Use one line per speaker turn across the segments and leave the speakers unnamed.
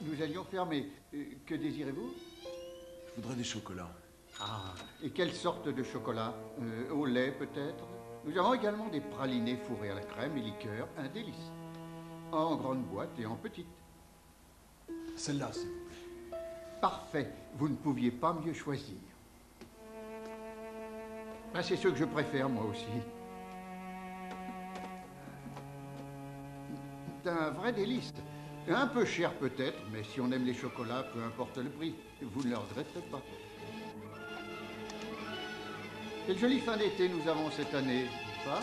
nous allions fermer. Que désirez-vous?
Je voudrais des chocolats.
Ah, et quelle sorte de chocolat? Au lait, peut-être? Nous avons également des pralinés fourrés à la crème et liqueur, un délice. En grande boîte et en petite.
Celle-là, s'il vous plaît.
Parfait. Vous ne pouviez pas mieux choisir. Ben, c'est ceux que je préfère, moi aussi. C'est un vrai délice. Un peu cher peut-être, mais si on aime les chocolats, peu importe le prix, vous ne le regretterez pas. Quelle jolie fin d'été nous avons cette année, n'est-ce pas?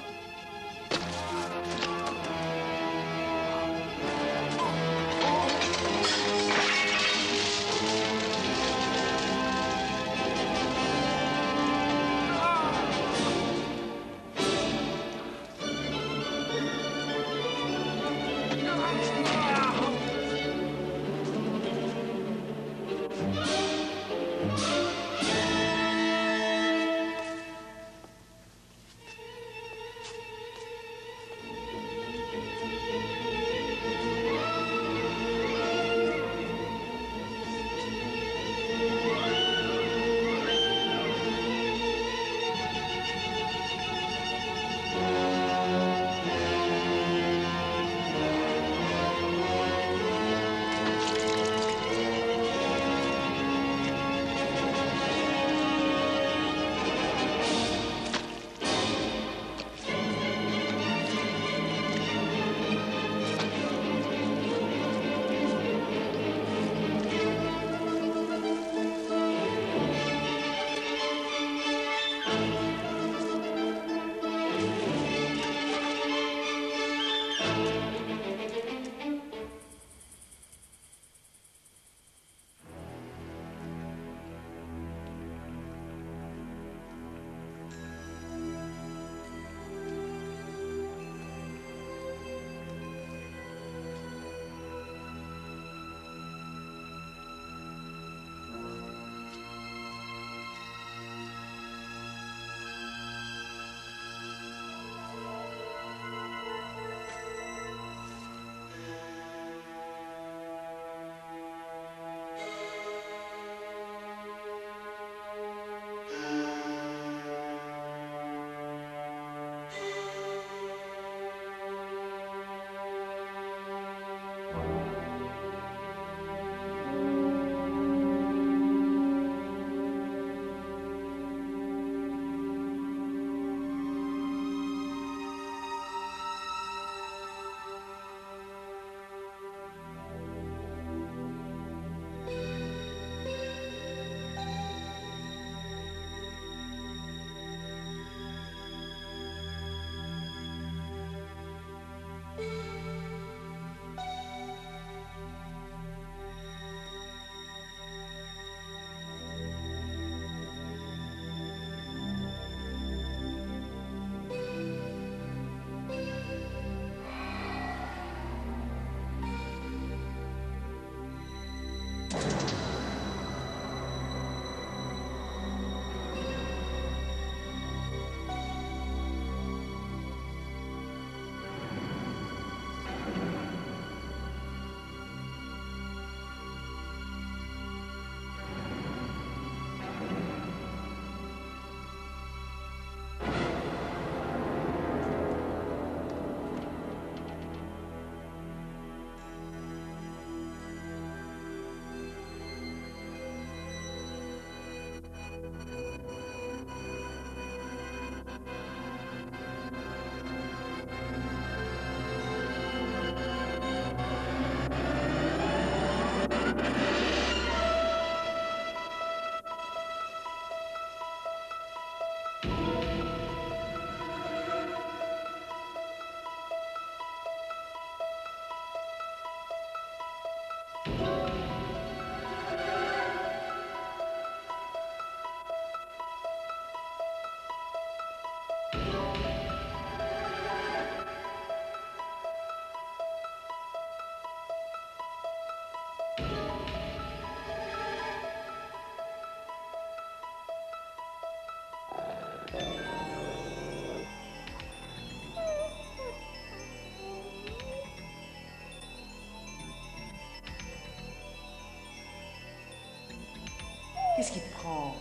Bertrand.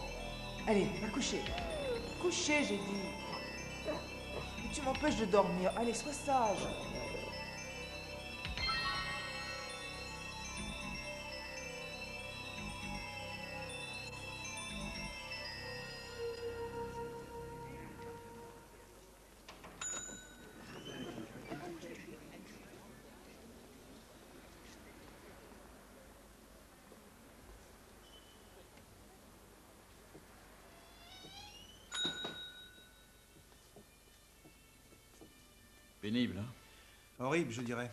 Allez, va coucher. Coucher, j'ai dit. Tu m'empêches de dormir. Allez, sois sage.
Pénible, hein?
Horrible, je dirais.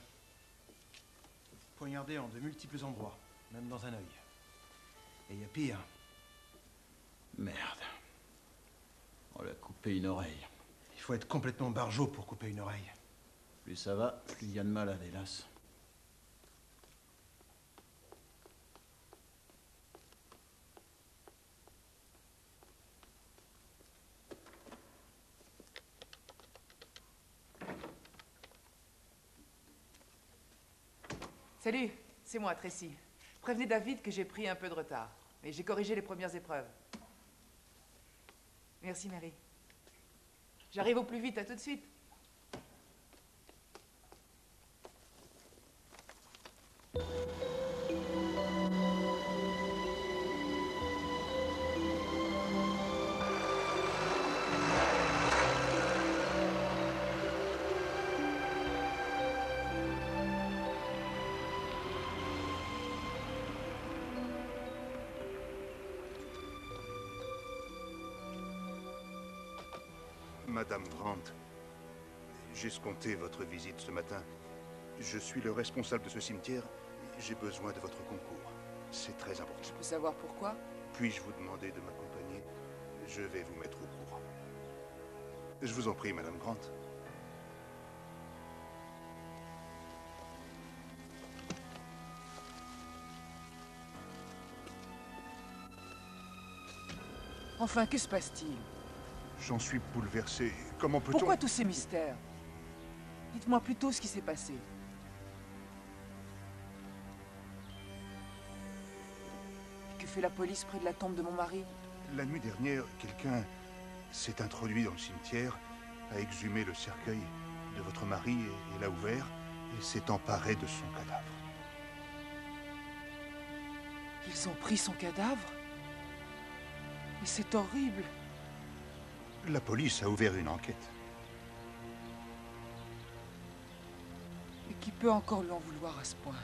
Poignardé en de multiples endroits, même dans un œil. Et il y a pire.
Merde. On lui a coupé une oreille.
Il faut être complètement barjot pour couper une oreille.
Plus ça va, plus il y a de malades, hélas.
Salut, c'est moi, Tracy. Prévenez David que j'ai pris un peu de retard. Mais j'ai corrigé les premières épreuves. Merci, Mary. J'arrive au plus vite, à tout de suite.
Madame Brandt, j'ai escompté votre visite ce matin. Je suis le responsable de ce cimetière. J'ai besoin de votre concours. C'est très important.
Je peux savoir pourquoi?
Puis-je vous demander de m'accompagner? Je vais vous mettre au courant. Je vous en prie, Madame Brandt.
Enfin, que se passe-t-il?
J'en suis bouleversé. Comment peut-on...
Pourquoi tous ces mystères? Dites-moi plutôt ce qui s'est passé. Que fait la police près de la tombe de mon mari?
La nuit dernière, quelqu'un s'est introduit dans le cimetière, a exhumé le cercueil de votre mari et l'a ouvert, et s'est emparé de son cadavre.
Ils ont pris son cadavre? Mais c'est horrible.
La police a ouvert une enquête.
Et qui peut encore lui en vouloir à ce point?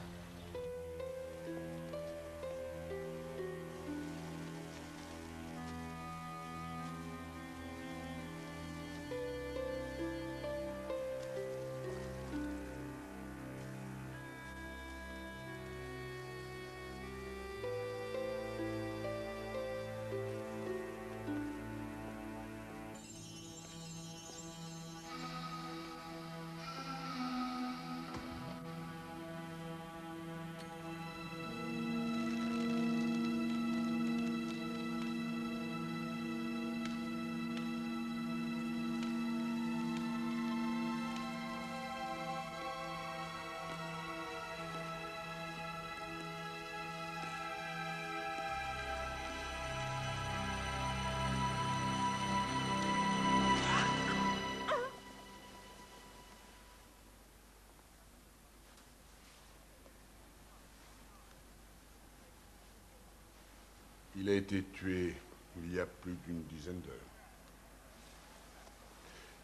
Il a été tué il y a plus d'une dizaine d'heures.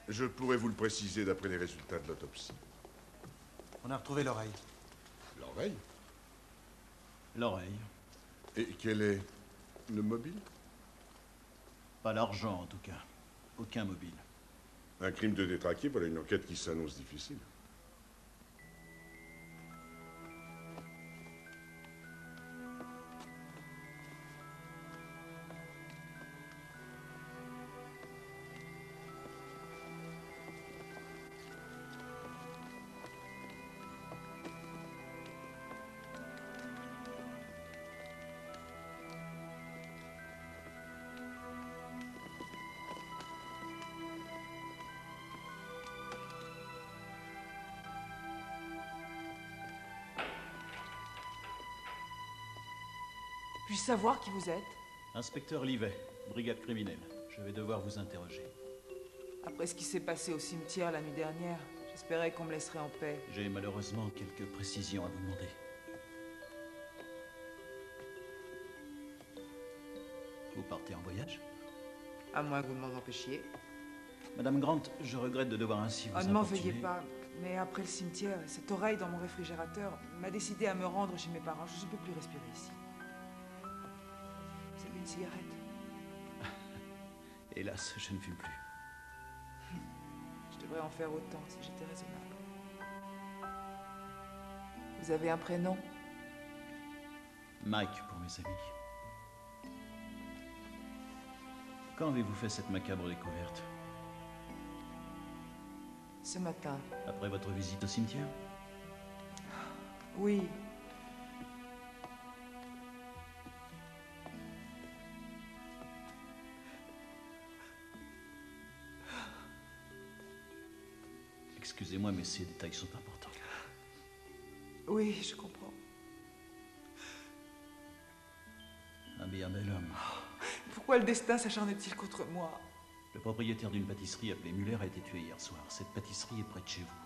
Je pourrais vous le préciser d'après les résultats de l'autopsie.
On a retrouvé l'oreille.
L'oreille?
L'oreille.
Et quel est le mobile?
Pas l'argent, en tout cas. Aucun mobile.
Un crime de détraqué, voilà une enquête qui s'annonce difficile.
Puis-je savoir qui vous êtes?
Inspecteur Livet, brigade criminelle. Je vais devoir vous interroger.
Après ce qui s'est passé au cimetière la nuit dernière, j'espérais qu'on me laisserait en paix.
J'ai malheureusement quelques précisions à vous demander. Vous partez en voyage?
À moins que vous ne m'en empêchiez.
Madame Grant, je regrette de devoir ainsi vous
Oh, ne m'en
importuner.
veuillez pas. Mais après le cimetière, cette oreille dans mon réfrigérateur m'a décidé à me rendre chez mes parents. Je ne peux plus respirer ici. Vous avez une cigarette?
Hélas, je ne fume plus.
Je devrais en faire autant si j'étais raisonnable. Vous avez un prénom?
Mike pour mes amis. Quand avez-vous fait cette macabre découverte?
Ce matin.
Après votre visite au cimetière?
Oui.
Excusez-moi, mais ces détails sont importants.
Oui, je comprends.
Un bien bel homme.
Pourquoi le destin s'acharne-t-il contre moi?
Le propriétaire d'une pâtisserie appelée Muller a été tué hier soir. Cette pâtisserie est près de chez vous.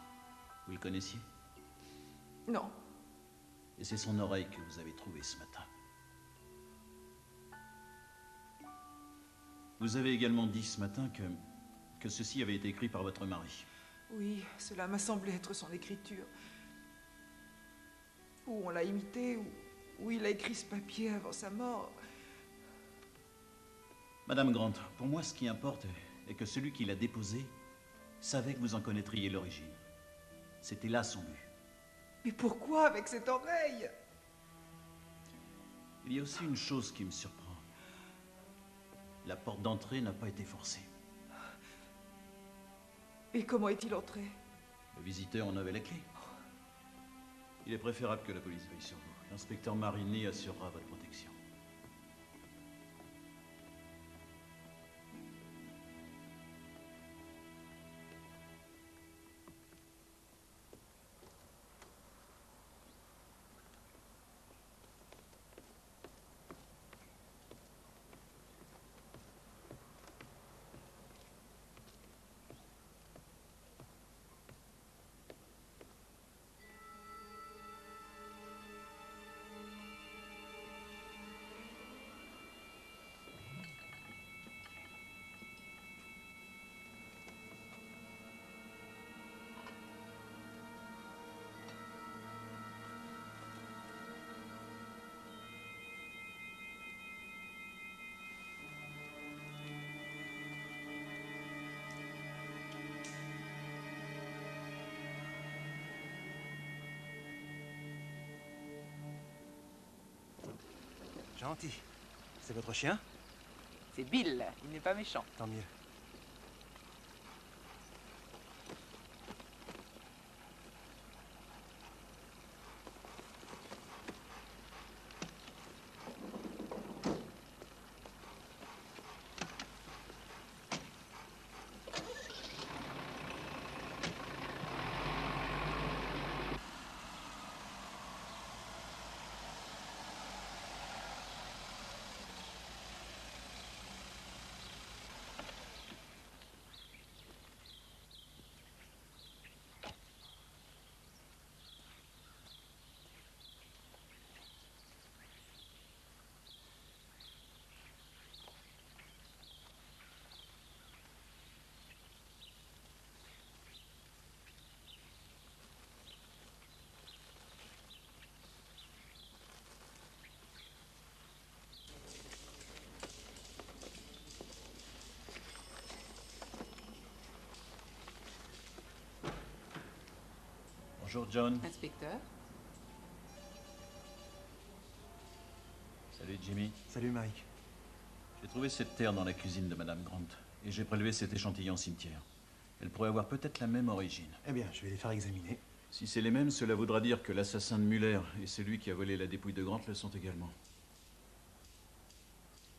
Vous le connaissiez?
Non.
Et c'est son oreille que vous avez trouvée ce matin. Vous avez également dit ce matin que ceci avait été écrit par votre mari.
Oui, cela m'a semblé être son écriture. Ou on l'a imité, ou il a écrit ce papier avant sa mort.
Madame Grant, pour moi, ce qui importe est que celui qui l'a déposé savait que vous en connaîtriez l'origine. C'était là son but.
Mais pourquoi avec cette oreille?
Il y a aussi une chose qui me surprend. La porte d'entrée n'a pas été forcée.
Et comment est-il entré?
Le visiteur en avait la clé. Il est préférable que la police veille sur vous. L'inspecteur Marini assurera votre protection.
Gentil. C'est votre chien?
C'est Bill, il n'est pas méchant.
Tant mieux.
Bonjour, John.
Inspecteur?
Salut, Jimmy.
Salut, Mike.
J'ai trouvé cette terre dans la cuisine de Madame Grant. Et j'ai prélevé cet échantillon au cimetière. Elle pourrait avoir peut-être la même origine.
Eh bien, je vais les faire examiner.
Si c'est les mêmes, cela voudra dire que l'assassin de Muller et celui qui a volé la dépouille de Grant le sont également.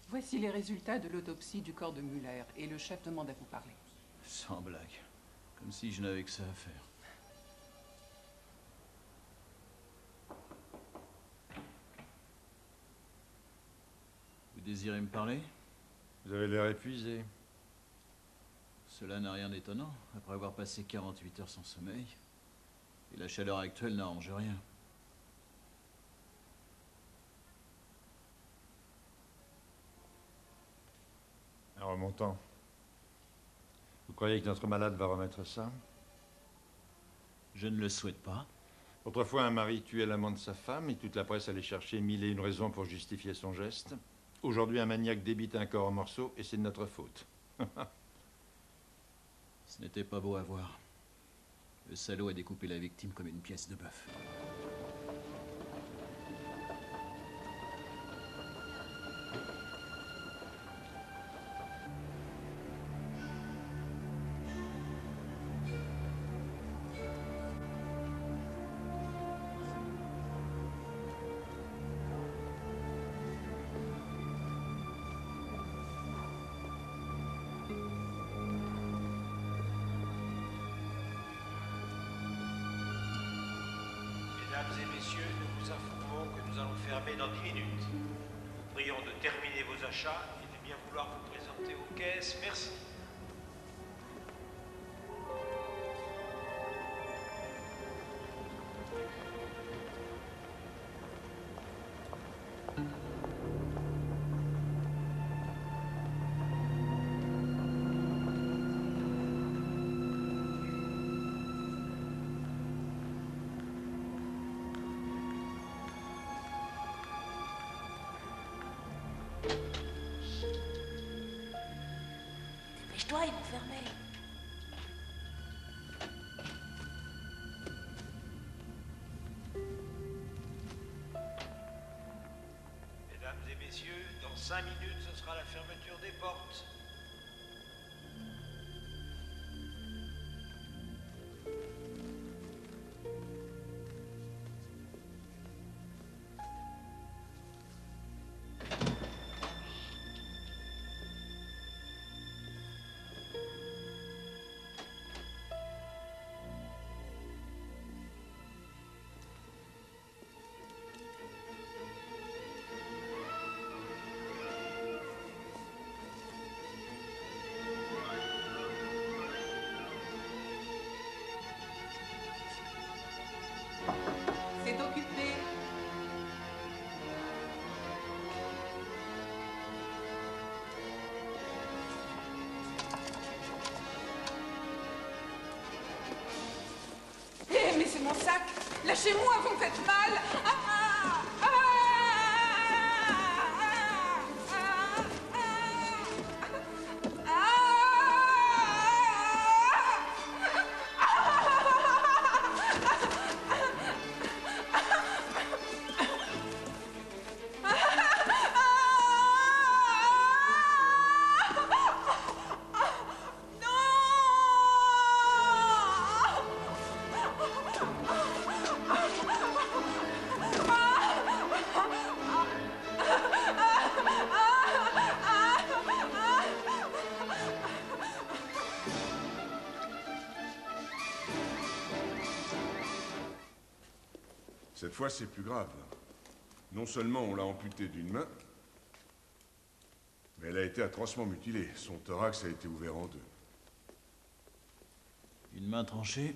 Voici les résultats de l'autopsie du corps de Muller et le chef demande à vous parler.
Sans blague. Comme si je n'avais que ça à faire. Vous désirez me parler?
Vous avez l'air épuisé.
Cela n'a rien d'étonnant, après avoir passé 48 heures sans sommeil. Et la chaleur actuelle n'arrange rien.
En remontant. Vous croyez que notre malade va remettre ça?
Je ne le souhaite pas.
Autrefois, un mari tuait l'amant de sa femme et toute la presse allait chercher mille et une raisons pour justifier son geste. Aujourd'hui, un maniaque débite un corps en morceaux et c'est de notre faute.
Ce n'était pas beau à voir. Le salaud a découpé la victime comme une pièce de bœuf.
Mesdames et messieurs, nous vous informons que nous allons fermer dans 10 minutes. Nous vous prions de terminer vos achats et de bien vouloir vous présenter aux caisses. Merci.
Dépêche-toi, ils vont fermer.
Mesdames et messieurs, dans 5 minutes, ce sera la fermeture des portes.
C'est occupé. Eh, mais c'est mon sac. Lâchez-moi, vous me faites mal. Ah, ah, ah,
Cette fois, c'est plus grave. Non seulement on l'a amputée d'une main, mais elle a été atrocement mutilée. Son thorax a été ouvert en deux.
Une main tranchée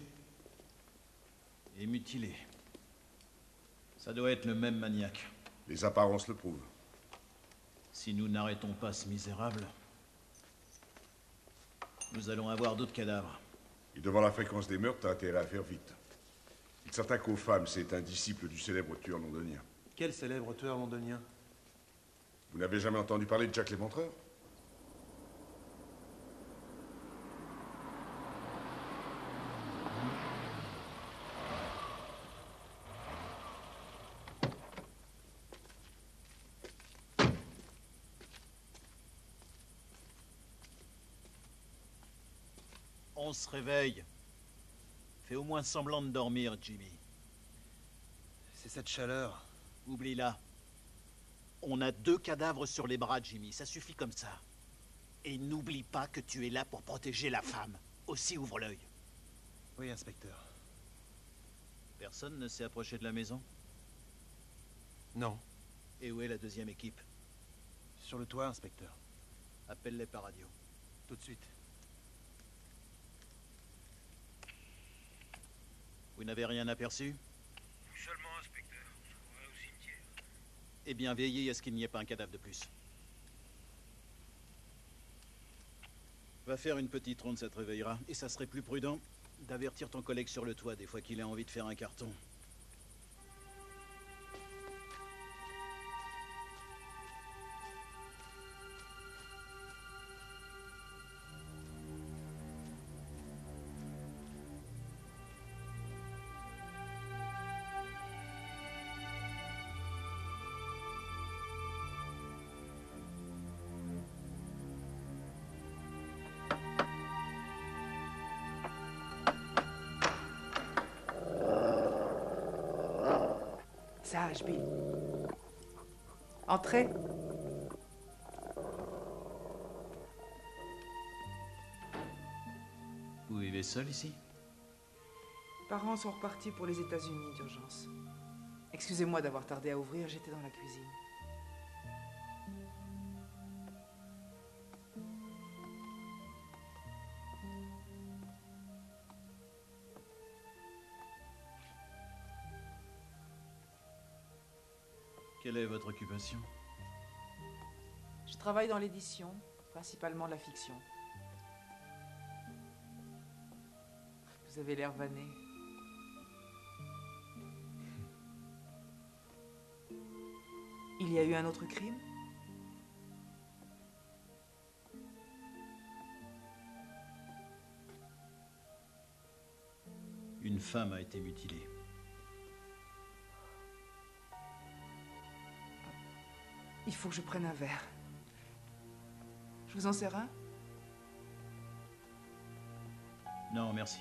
et mutilée. Ça doit être le même maniaque.
Les apparences le prouvent.
Si nous n'arrêtons pas ce misérable, nous allons avoir d'autres cadavres.
Et devant la fréquence des meurtres, t'as intérêt à faire vite. Il s'attaque aux femmes, c'est un disciple du célèbre tueur londonien.
Quel célèbre tueur londonien?
Vous n'avez jamais entendu parler de Jack l'Éventreur?
On se réveille. Fais au moins semblant de dormir, Jimmy.
C'est cette chaleur.
Oublie-la. On a 2 cadavres sur les bras, Jimmy. Ça suffit comme ça. Et n'oublie pas que tu es là pour protéger la femme. Aussi ouvre l'œil.
Oui, inspecteur.
Personne ne s'est approché de la maison?
Non.
Et où est la deuxième équipe?
sur le toit, inspecteur.
Appelle-les par radio.
Tout de suite.
Vous n'avez rien aperçu?
Seulement, inspecteur. Je crois au cimetière.
Eh bien, veillez à ce qu'il n'y ait pas un cadavre de plus. Va faire une petite ronde, ça te réveillera. Et ça serait plus prudent d'avertir ton collègue sur le toit des fois qu'il a envie de faire un carton.
Sage, Bill. Entrez.
Vous vivez seul ici?
Les parents sont repartis pour les États-Unis d'urgence. Excusez-moi d'avoir tardé à ouvrir, j'étais dans la cuisine.
Quelle est votre occupation?
Je travaille dans l'édition, principalement la fiction. Vous avez l'air vanné. Il y a eu un autre crime?
Une femme a été mutilée.
Il faut que je prenne un verre. Je vous en sers un?
Non, merci.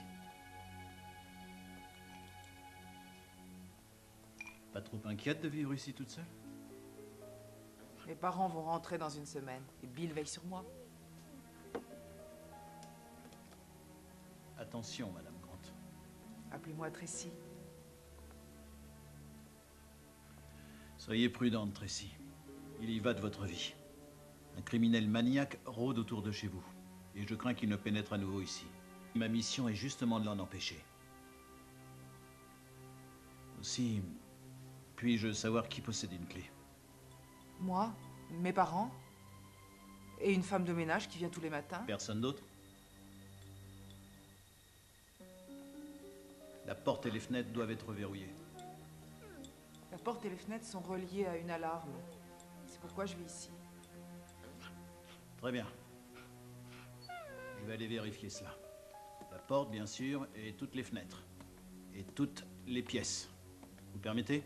Pas trop inquiète de vivre ici toute seule?
Mes parents vont rentrer dans une semaine et Bill veille sur moi.
Attention, Madame Grant.
Appelez-moi Tracy.
Soyez prudente, Tracy. Il y va de votre vie. Un criminel maniaque rôde autour de chez vous. Et je crains qu'il ne pénètre à nouveau ici. Ma mission est justement de l'en empêcher. Aussi, puis-je savoir qui possède une clé?
Moi, mes parents, et une femme de ménage qui vient tous les matins.
Personne d'autre? La porte et les fenêtres doivent être verrouillées.
La porte et les fenêtres sont reliées à une alarme. C'est pourquoi je vis ici.
Très bien. Je vais aller vérifier cela. La porte, bien sûr, et toutes les fenêtres. Et toutes les pièces. Vous permettez?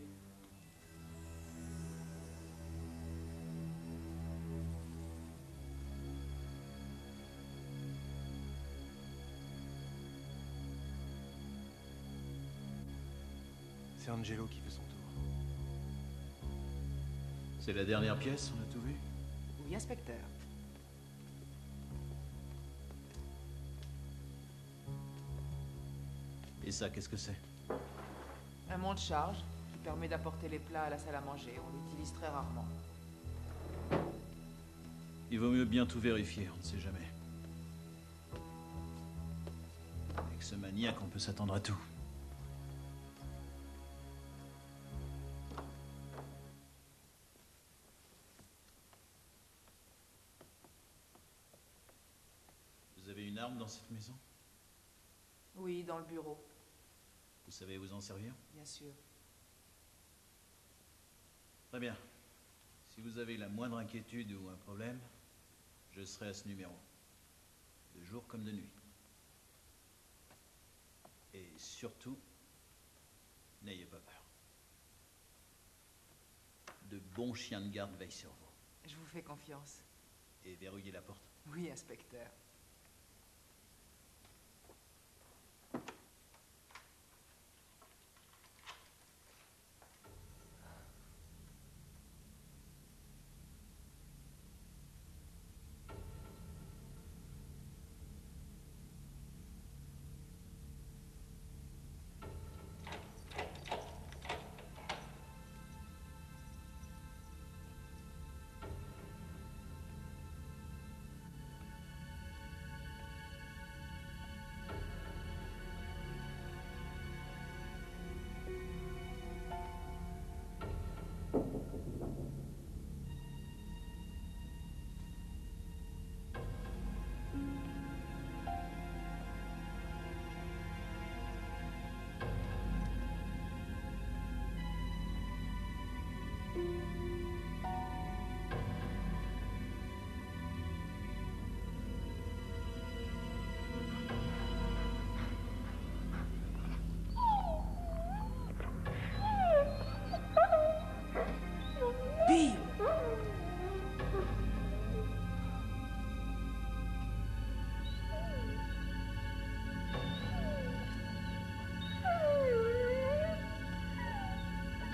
C'est Angelo qui fait son tour.
C'est la dernière pièce, on a tout vu?
Oui, inspecteur.
Et ça, qu'est-ce que c'est?
Un monte-charge qui permet d'apporter les plats à la salle à manger. On l'utilise très rarement.
Il vaut mieux bien tout vérifier, on ne sait jamais. Avec ce maniaque, on peut s'attendre à tout. Vous avez une arme dans cette maison?
Oui, dans le bureau,
Vous savez vous en servir?
bien sûr.
Très bien. Si vous avez la moindre inquiétude ou un problème, je serai à ce numéro. De jour comme de nuit. Et surtout, n'ayez pas peur. De bons chiens de garde veillent sur vous.
Je vous fais confiance.
Et verrouillez la porte.
Oui, inspecteur.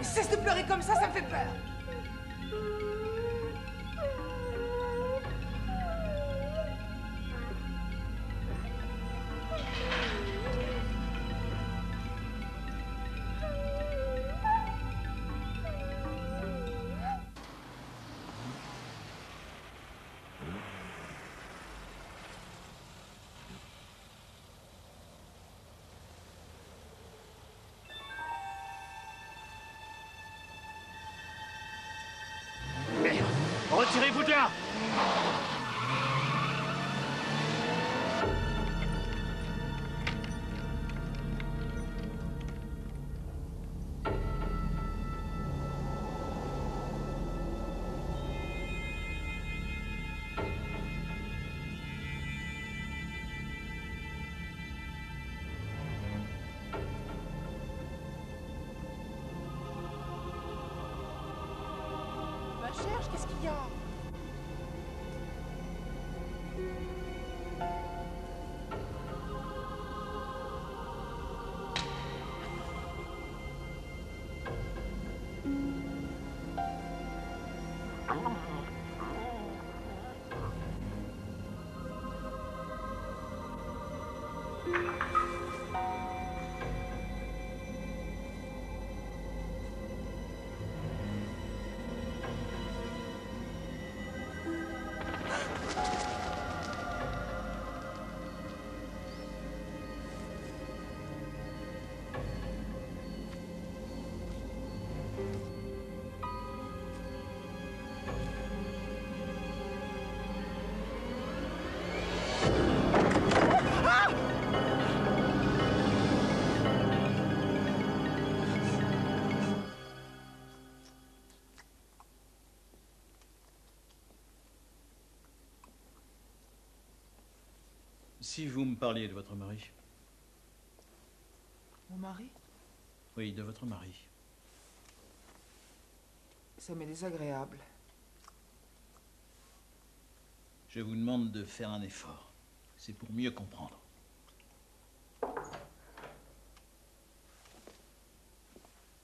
Cesse de pleurer comme ça me fait peur.
Retirez-vous de là!
Ma cherche, qu'est-ce qu'il y a?
Si vous me parliez de votre mari.
Mon mari?
Oui, de votre mari.
Ça m'est désagréable.
Je vous demande de faire un effort. C'est pour mieux comprendre.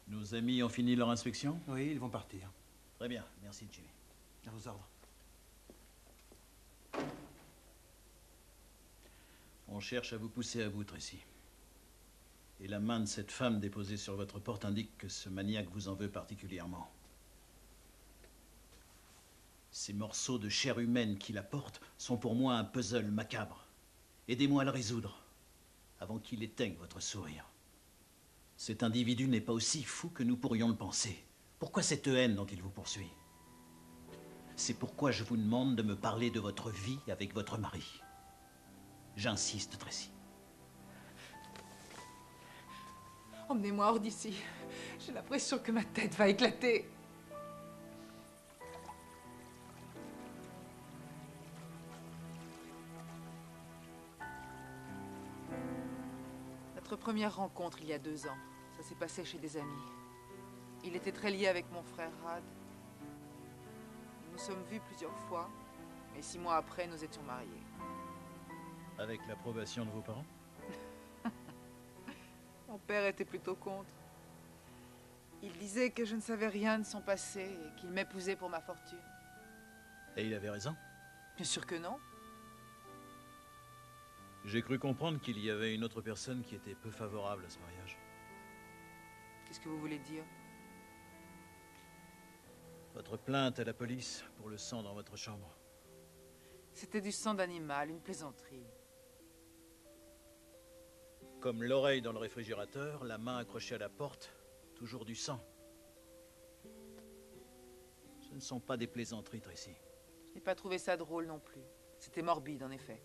Nos amis ont fini leur inspection?
Oui, ils vont partir.
Très bien, merci Jimmy.
À vos ordres.
On cherche à vous pousser à bout, Tracy. Et la main de cette femme déposée sur votre porte indique que ce maniaque vous en veut particulièrement. Ces morceaux de chair humaine qui la portent sont pour moi un puzzle macabre. Aidez-moi à le résoudre, avant qu'il éteigne votre sourire. Cet individu n'est pas aussi fou que nous pourrions le penser. Pourquoi cette haine dont il vous poursuit? C'est pourquoi je vous demande de me parler de votre vie avec votre mari. J'insiste, Tracy.
Emmenez-moi hors d'ici. J'ai l'impression que ma tête va éclater. Notre première rencontre il y a 2 ans, ça s'est passé chez des amis. Il était très lié avec mon frère Rad. Nous nous sommes vus plusieurs fois, mais 6 mois après, nous étions mariés.
Avec l'approbation de vos parents?
Mon père était plutôt contre. Il disait que je ne savais rien de son passé et qu'il m'épousait pour ma fortune.
Et il avait raison?
Bien sûr que non.
J'ai cru comprendre qu'il y avait une autre personne qui était peu favorable à ce mariage.
Qu'est-ce que vous voulez dire?
Votre plainte à la police pour le sang dans votre chambre.
C'était du sang d'animal, une plaisanterie.
Comme l'oreille dans le réfrigérateur, la main accrochée à la porte, toujours du sang. Ce ne sont pas des plaisanteries, Tracy.
Je n'ai pas trouvé ça drôle non plus. C'était morbide, en effet.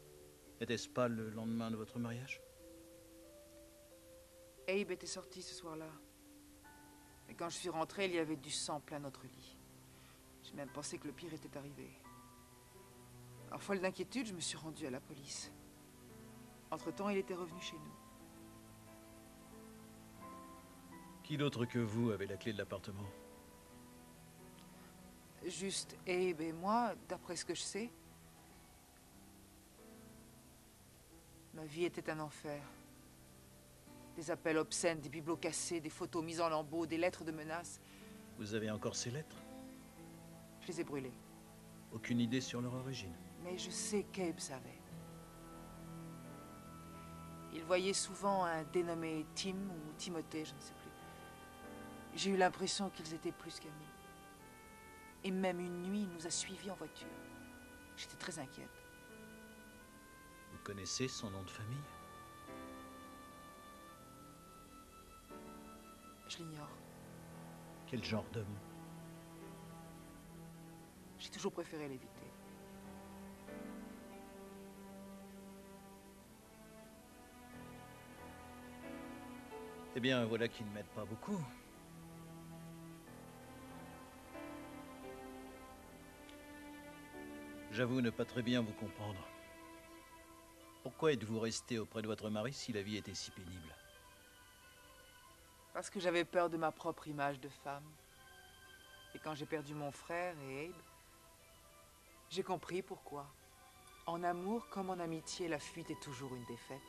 N'était-ce pas le lendemain de votre mariage?
Abe était sorti ce soir-là. Et quand je suis rentrée, il y avait du sang plein notre lit. J'ai même pensé que le pire était arrivé. Alors, folle d'inquiétude, je me suis rendue à la police. Entre-temps, il était revenu chez nous.
Qui d'autre que vous avait la clé de l'appartement?
Juste Abe et moi, d'après ce que je sais. Ma vie était un enfer. Des appels obscènes, des bibelots cassés, des photos mises en lambeaux, des lettres de menaces.
Vous avez encore ces lettres?
Je les ai brûlées.
Aucune idée sur leur origine?
Mais je sais qu'Abe savait. Il voyait souvent un dénommé Tim ou Timothée, je ne sais plus. J'ai eu l'impression qu'ils étaient plus qu'amis. Et même une nuit, il nous a suivis en voiture. J'étais très inquiète.
Vous connaissez son nom de famille?
Je l'ignore.
Quel genre d'homme?
J'ai toujours préféré l'éviter.
Eh bien, voilà qui ne m'aide pas beaucoup. J'avoue ne pas très bien vous comprendre. Pourquoi êtes-vous resté auprès de votre mari si la vie était si pénible?
Parce que j'avais peur de ma propre image de femme. Et quand j'ai perdu mon frère et Abe, j'ai compris pourquoi. En amour comme en amitié, la fuite est toujours une défaite.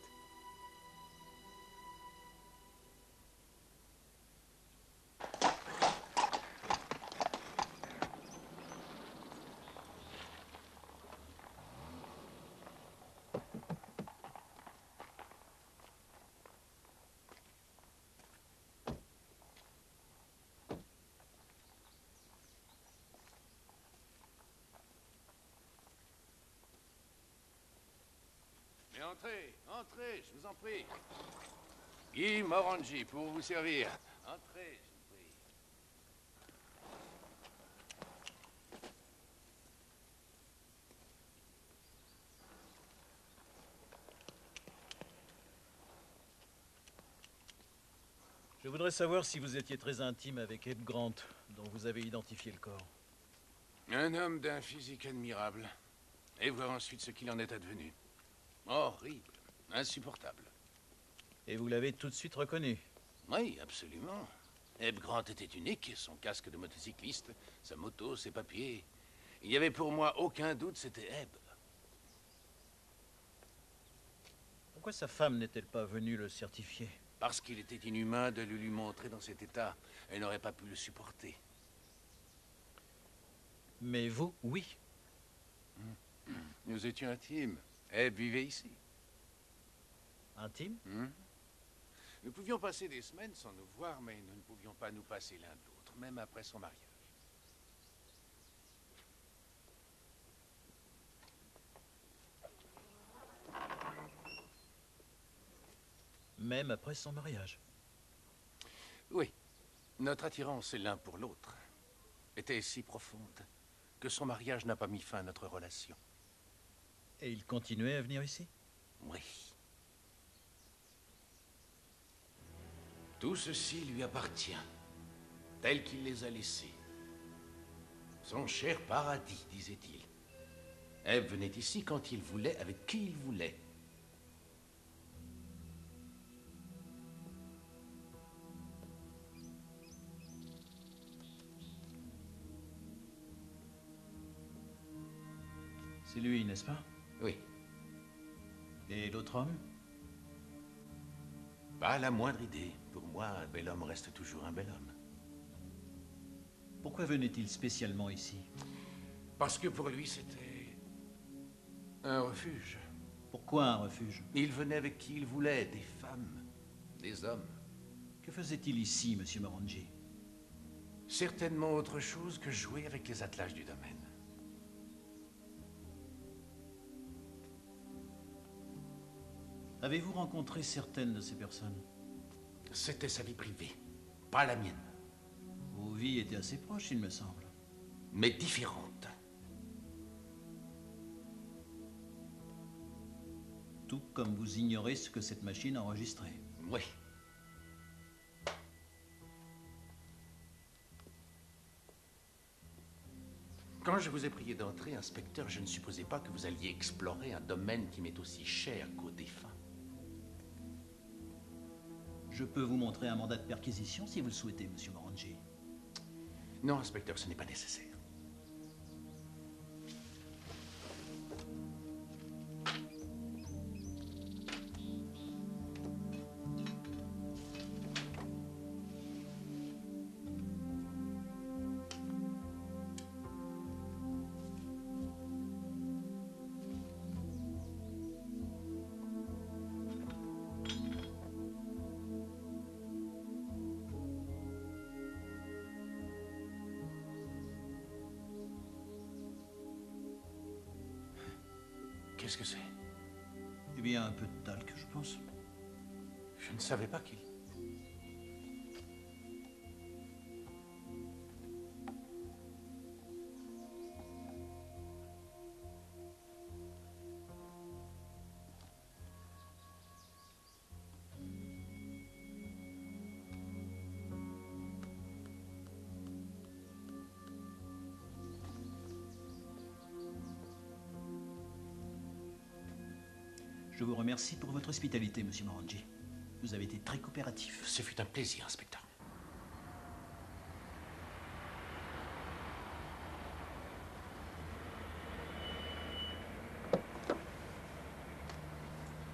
Mais entrez, entrez, je vous en prie. Guy Morangi, pour vous servir. Entrez, je vous prie.
Je voudrais savoir si vous étiez très intime avec Abe Grant, dont vous avez identifié le corps.
Un homme d'un physique admirable. Et voir ensuite ce qu'il en est advenu. Horrible, insupportable.
Et vous l'avez tout de suite reconnu?
Oui, absolument. Abe Grant était unique, son casque de motocycliste, sa moto, ses papiers. Il n'y avait pour moi aucun doute, c'était Abe.
Pourquoi sa femme n'est-elle pas venue le certifier?
Parce qu'il était inhumain de le lui montrer dans cet état. Elle n'aurait pas pu le supporter.
Mais vous, oui.
Nous étions intimes. Abe vivait ici.
Intime?
Nous pouvions passer des semaines sans nous voir, mais nous ne pouvions pas nous passer l'un de l'autre, même après son mariage.
Même après son mariage?
Oui. Notre attirance l'un pour l'autre était si profonde que son mariage n'a pas mis fin à notre relation.
Et il continuait à venir ici?
Oui. Tout ceci lui appartient, tel qu'il les a laissés. Son cher paradis, disait-il. Abe venait ici quand il voulait, avec qui il voulait.
C'est lui, n'est-ce pas?
Oui.
Et l'autre homme?
Pas la moindre idée. Pour moi, un bel homme reste toujours un bel homme.
Pourquoi venait-il spécialement ici?
Parce que pour lui, c'était un refuge.
Pourquoi un refuge?
Il venait avec qui il voulait, des femmes, des hommes.
Que faisait-il ici, monsieur Morangi?
Certainement autre chose que jouer avec les attelages du domaine.
Avez-vous rencontré certaines de ces personnes?
C'était sa vie privée, pas la mienne.
Vos vies étaient assez proches, il me semble.
Mais différentes.
Tout comme vous ignorez ce que cette machine a enregistré.
Oui. Quand je vous ai prié d'entrer, inspecteur, je ne supposais pas que vous alliez explorer un domaine qui m'est aussi cher qu'aux défunts.
Je peux vous montrer un mandat de perquisition si vous le souhaitez, monsieur Morangi.
Non, inspecteur, ce n'est pas nécessaire. Qu'est-ce que c'est?
Eh bien, un peu de talc, je pense.
Je ne savais pas qu'il...
Je vous remercie pour votre hospitalité, monsieur Morangi. Vous avez été très coopératif.
Ce fut un plaisir, inspecteur.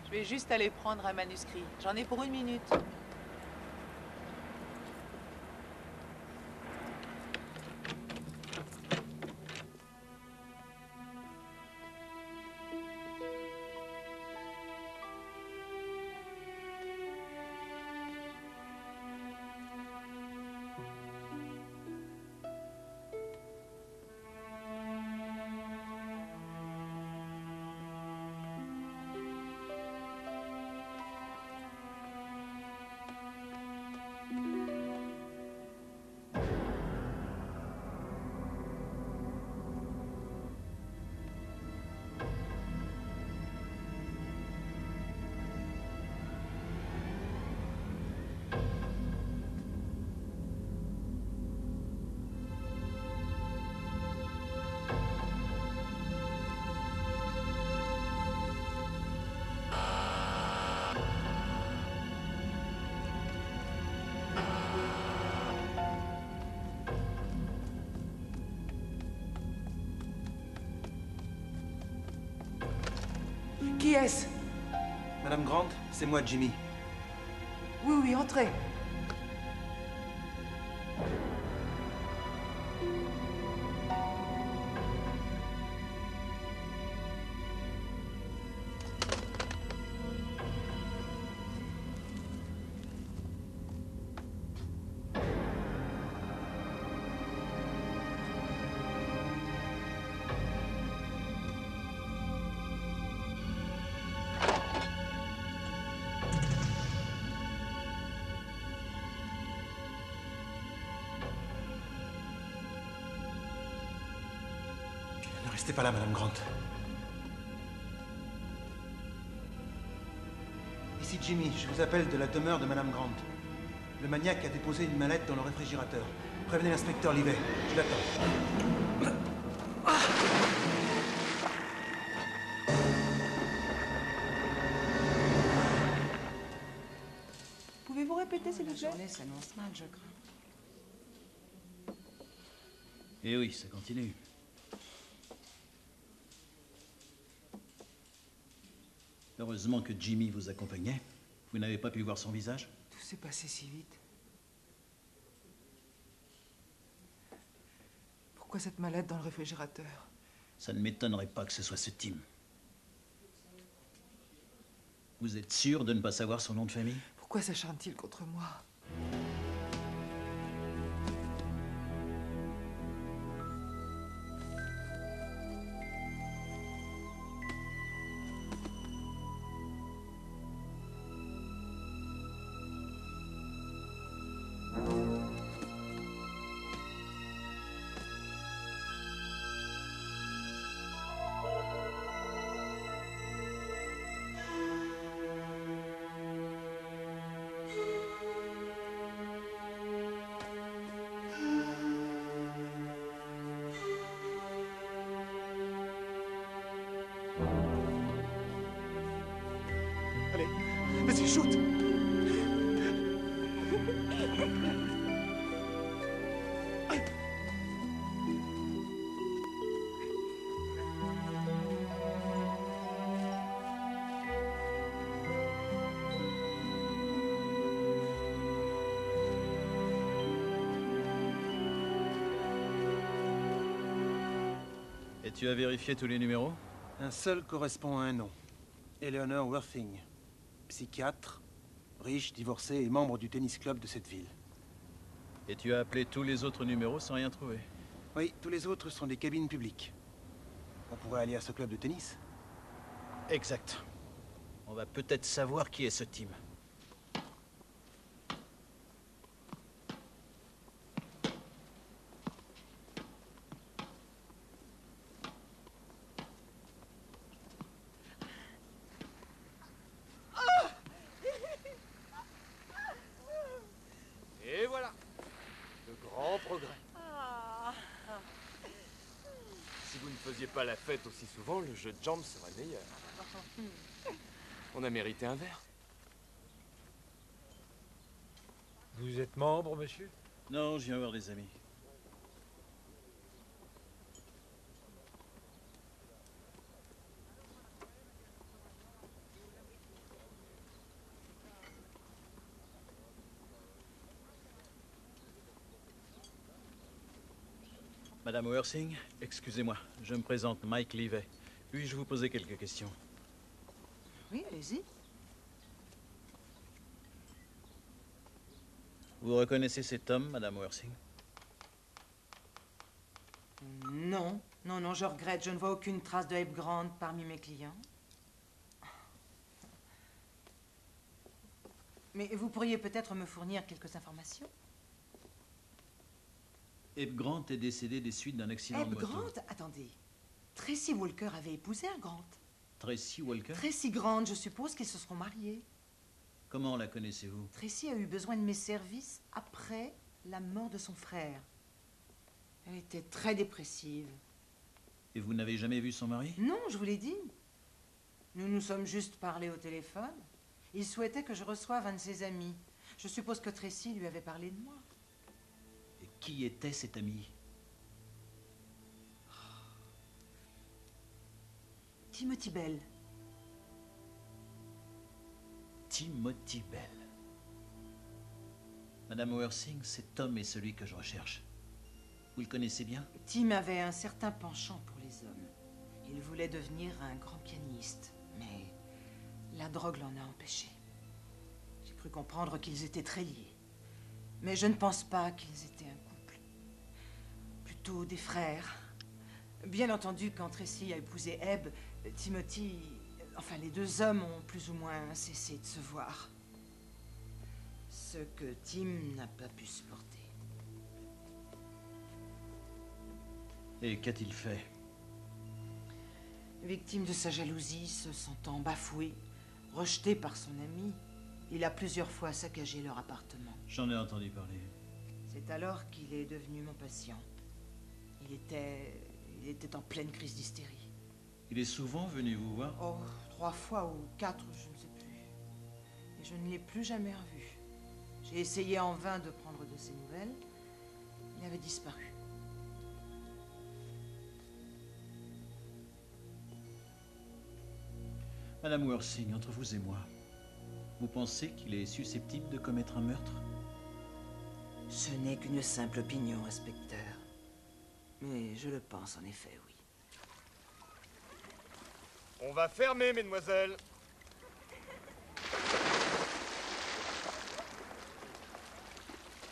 Je vais juste aller prendre un manuscrit. J'en ai pour 1 minute.
Qui est-ce?
Madame Grant, c'est moi, Jimmy.
Oui, oui, entrez.
Ne restez pas là, Madame Grant. Ici Jimmy, je vous appelle de la demeure de Madame Grant. Le maniaque a déposé une mallette dans le réfrigérateur. Prévenez l'inspecteur Livet, je l'attends.
Pouvez-vous répéter, s'il vous plaît?
La journée s'annonce mal, je crains.
Eh oui, ça continue. Heureusement que Jimmy vous accompagnait. Vous n'avez pas pu voir son visage?
Tout s'est passé si vite. Pourquoi cette mallette dans le réfrigérateur?
Ça ne m'étonnerait pas que ce soit ce Tim. Vous êtes sûr de ne pas savoir son nom de famille?
Pourquoi s'acharne-t-il contre moi?
Allez, vas-y, shoot!
Et tu as vérifié tous les numéros?
Un seul correspond à un nom. Eleanor Worthing. Psychiatre, riche, divorcé et membre du tennis club de cette ville.
Et tu as appelé tous les autres numéros sans rien trouver?
Oui, tous les autres sont des cabines publiques. On pourrait aller à ce club de tennis.
Exact. On va peut-être savoir qui est ce Tim.
Et voilà. De grands progrès. Si vous ne faisiez pas la fête aussi souvent, le jeu de jambes serait meilleur. On a mérité un verre.
Vous êtes membre, monsieur?
Non, je viens voir des amis. Madame Wersing, excusez-moi, je me présente, Mike Livet. Puis-je vous poser quelques questions?
Oui, allez-y.
Vous reconnaissez cet homme, Madame Wersing?
Non, non, je regrette. Je ne vois aucune trace de Abe Grant parmi mes clients. Mais vous pourriez peut-être me fournir quelques informations?
Abe Grant est décédé des suites d'un accident de
Abe
moto.
Grant? Attendez. Tracy Walker avait épousé un Grant.
Tracy Walker?
Tracy Grant, je suppose qu'ils se seront mariés.
Comment la connaissez-vous?
Tracy a eu besoin de mes services après la mort de son frère. Elle était très dépressive.
Et vous n'avez jamais vu son mari?
Non, je vous l'ai dit. Nous nous sommes juste parlé au téléphone. Il souhaitait que je reçoive un de ses amis. Je suppose que Tracy lui avait parlé de moi.
Et qui était cet ami?
Timothy Bell.
Timothy Bell. Madame Wersing, cet homme est celui que je recherche. Vous le connaissez bien?
Tim avait un certain penchant pour les hommes. Il voulait devenir un grand pianiste, mais la drogue l'en a empêché. J'ai cru comprendre qu'ils étaient très liés. Mais je ne pense pas qu'ils étaient un couple. Plutôt des frères. Bien entendu, quand Tracy a épousé Abe, Timothy... Enfin, les deux hommes ont plus ou moins cessé de se voir. Ce que Tim n'a pas pu supporter.
Et qu'a-t-il fait?
Victime de sa jalousie, se sentant bafoué, rejeté par son ami, il a plusieurs fois saccagé leur appartement.
J'en ai entendu parler.
C'est alors qu'il est devenu mon patient. Il était en pleine crise d'hystérie.
Il est souvent venu vous voir?
Oh, 3 fois ou 4, je ne sais plus. Et je ne l'ai plus jamais revu. J'ai essayé en vain de prendre de ses nouvelles. Il avait disparu.
Madame Wersing, entre vous et moi, vous pensez qu'il est susceptible de commettre un meurtre?
Ce n'est qu'une simple opinion, inspecteur. Mais je le pense en effet, oui.
On va fermer, mesdemoiselles.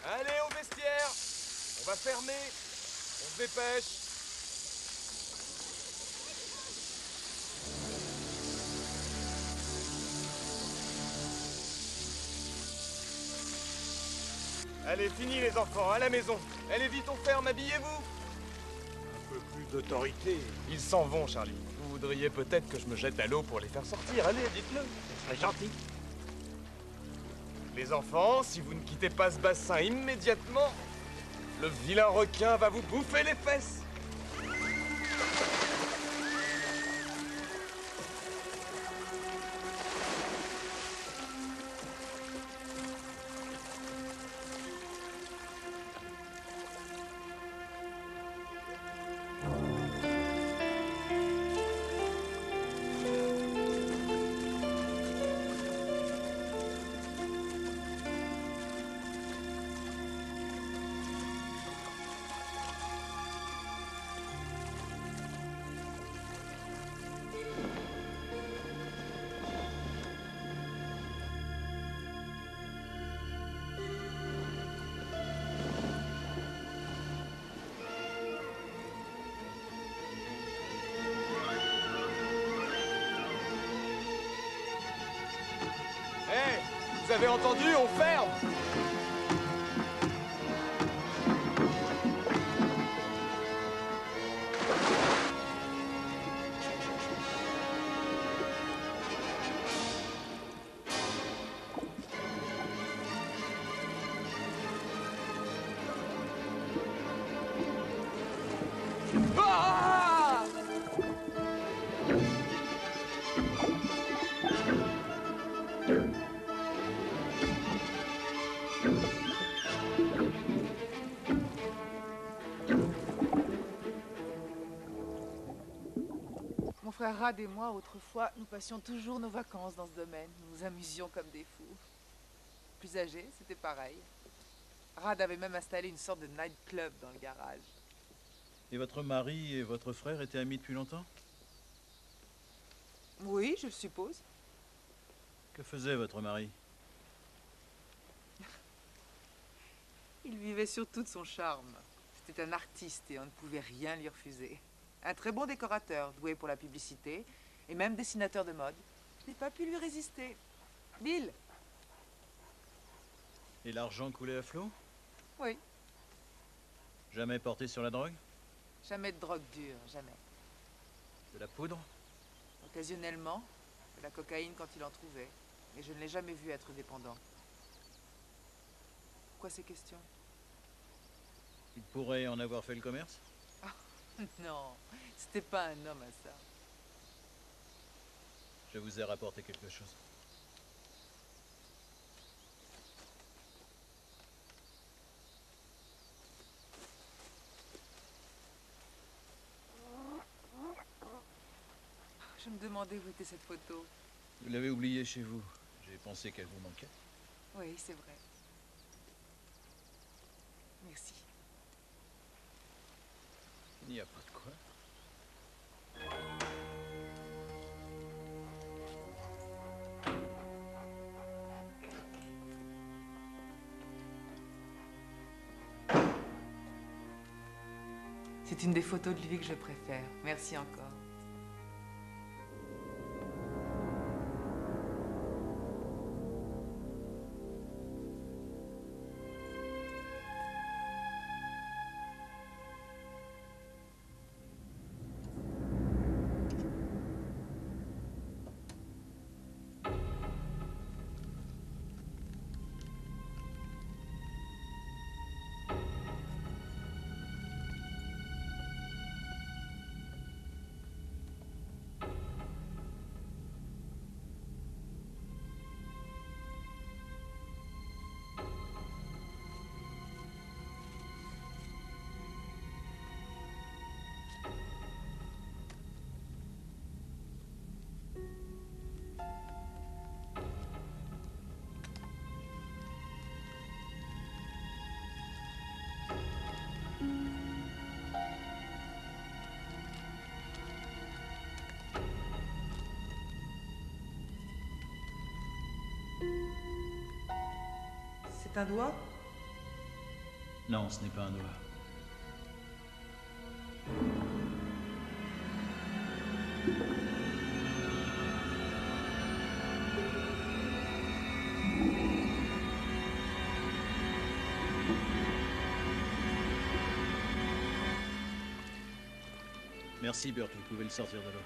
Allez, au vestiaire. On va fermer. On se dépêche. Allez, fini les enfants, à la maison. Allez vite, on ferme, habillez-vous.
Un peu plus d'autorité.
Ils s'en vont, Charlie. Vous voudriez peut-être que je me jette à l'eau pour les faire sortir. Allez, dites-le.
Ce serait gentil.
Les enfants, si vous ne quittez pas ce bassin immédiatement, le vilain requin va vous bouffer les fesses. avez entendu? On ferme! Ah!
Mon frère Rad et moi, autrefois, nous passions toujours nos vacances dans ce domaine. Nous nous amusions comme des fous. Plus âgé, c'était pareil. Rad avait même installé une sorte de nightclub dans le garage.
Et votre mari et votre frère étaient amis depuis longtemps?
Oui, je le suppose.
Que faisait votre mari?
Il vivait surtout de son charme. C'était un artiste et on ne pouvait rien lui refuser. Un très bon décorateur, doué pour la publicité, et même dessinateur de mode. Je n'ai pas pu lui résister. Bill!
Et l'argent coulait à flot?
Oui.
Jamais porté sur la drogue?
Jamais de drogue dure, jamais.
De la poudre?
Occasionnellement, de la cocaïne quand il en trouvait. Mais je ne l'ai jamais vu être dépendant. Pourquoi ces questions?
Il pourrait en avoir fait le commerce?
Non, c'était pas un homme à ça.
Je vous ai rapporté quelque chose.
Je me demandais où était cette photo.
Vous l'avez oubliée chez vous. J'ai pensé qu'elle vous manquait.
Oui, c'est vrai. Merci.
Il n'y a pas de quoi.
C'est une des photos de lui que je préfère. Merci encore. C'est un doigt?
Non, ce n'est pas un doigt. Merci, Burt, vous pouvez le sortir de l'eau.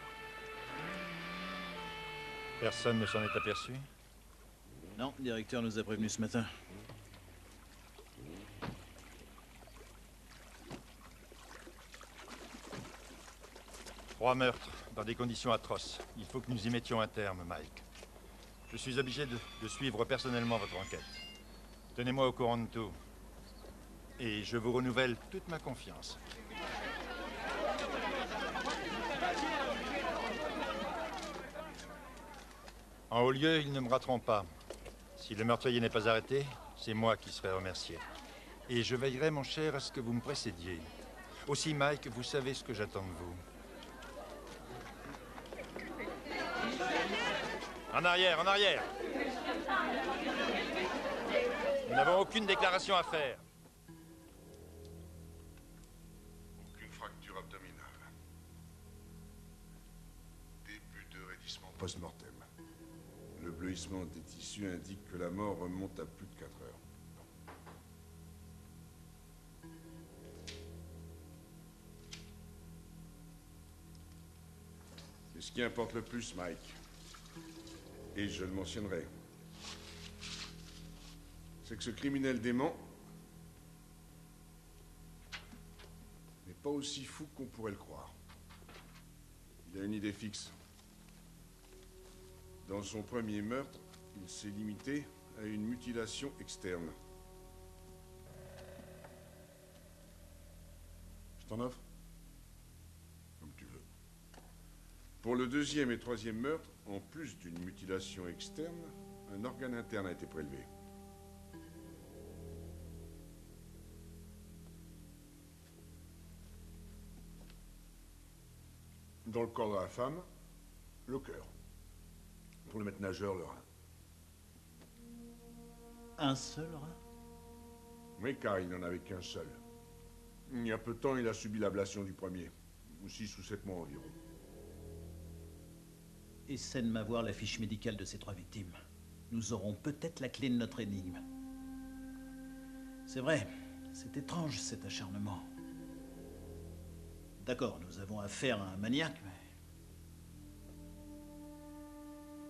Personne ne s'en est aperçu?
Non, le directeur nous a prévenus ce matin.
Trois meurtres, dans des conditions atroces. Il faut que nous y mettions un terme, Mike. Je suis obligé de suivre personnellement votre enquête. Tenez-moi au courant de tout. Et je vous renouvelle toute ma confiance. En haut lieu, ils ne me rateront pas. Si le meurtrier n'est pas arrêté, c'est moi qui serai remercié. Et je veillerai, mon cher, à ce que vous me précédiez. Aussi, Mike, vous savez ce que j'attends de vous. En arrière, en arrière! Nous n'avons aucune déclaration à faire.
Aucune fracture abdominale. Début de raidissement post-mortem. Le bleuissement des tissus indique que la mort remonte à plus de 4 heures. Et ce qui importe le plus, Mike, et je le mentionnerai, c'est que ce criminel dément n'est pas aussi fou qu'on pourrait le croire. Il a une idée fixe. Dans son premier meurtre, il s'est limité à une mutilation externe. Je t'en offre? Comme tu veux. Pour le deuxième et troisième meurtre, en plus d'une mutilation externe, un organe interne a été prélevé. Dans le corps de la femme, le cœur. Pour le maître nageur, le rein.
Un seul rein?
Oui, car il n'en avait qu'un seul. Il y a peu de temps, il a subi l'ablation du premier. 6 ou 7 mois environ.
Essaie de m'avoir la fiche médicale de ces 3 victimes. Nous aurons peut-être la clé de notre énigme. C'est vrai, c'est étrange cet acharnement. D'accord, nous avons affaire à un maniaque, mais...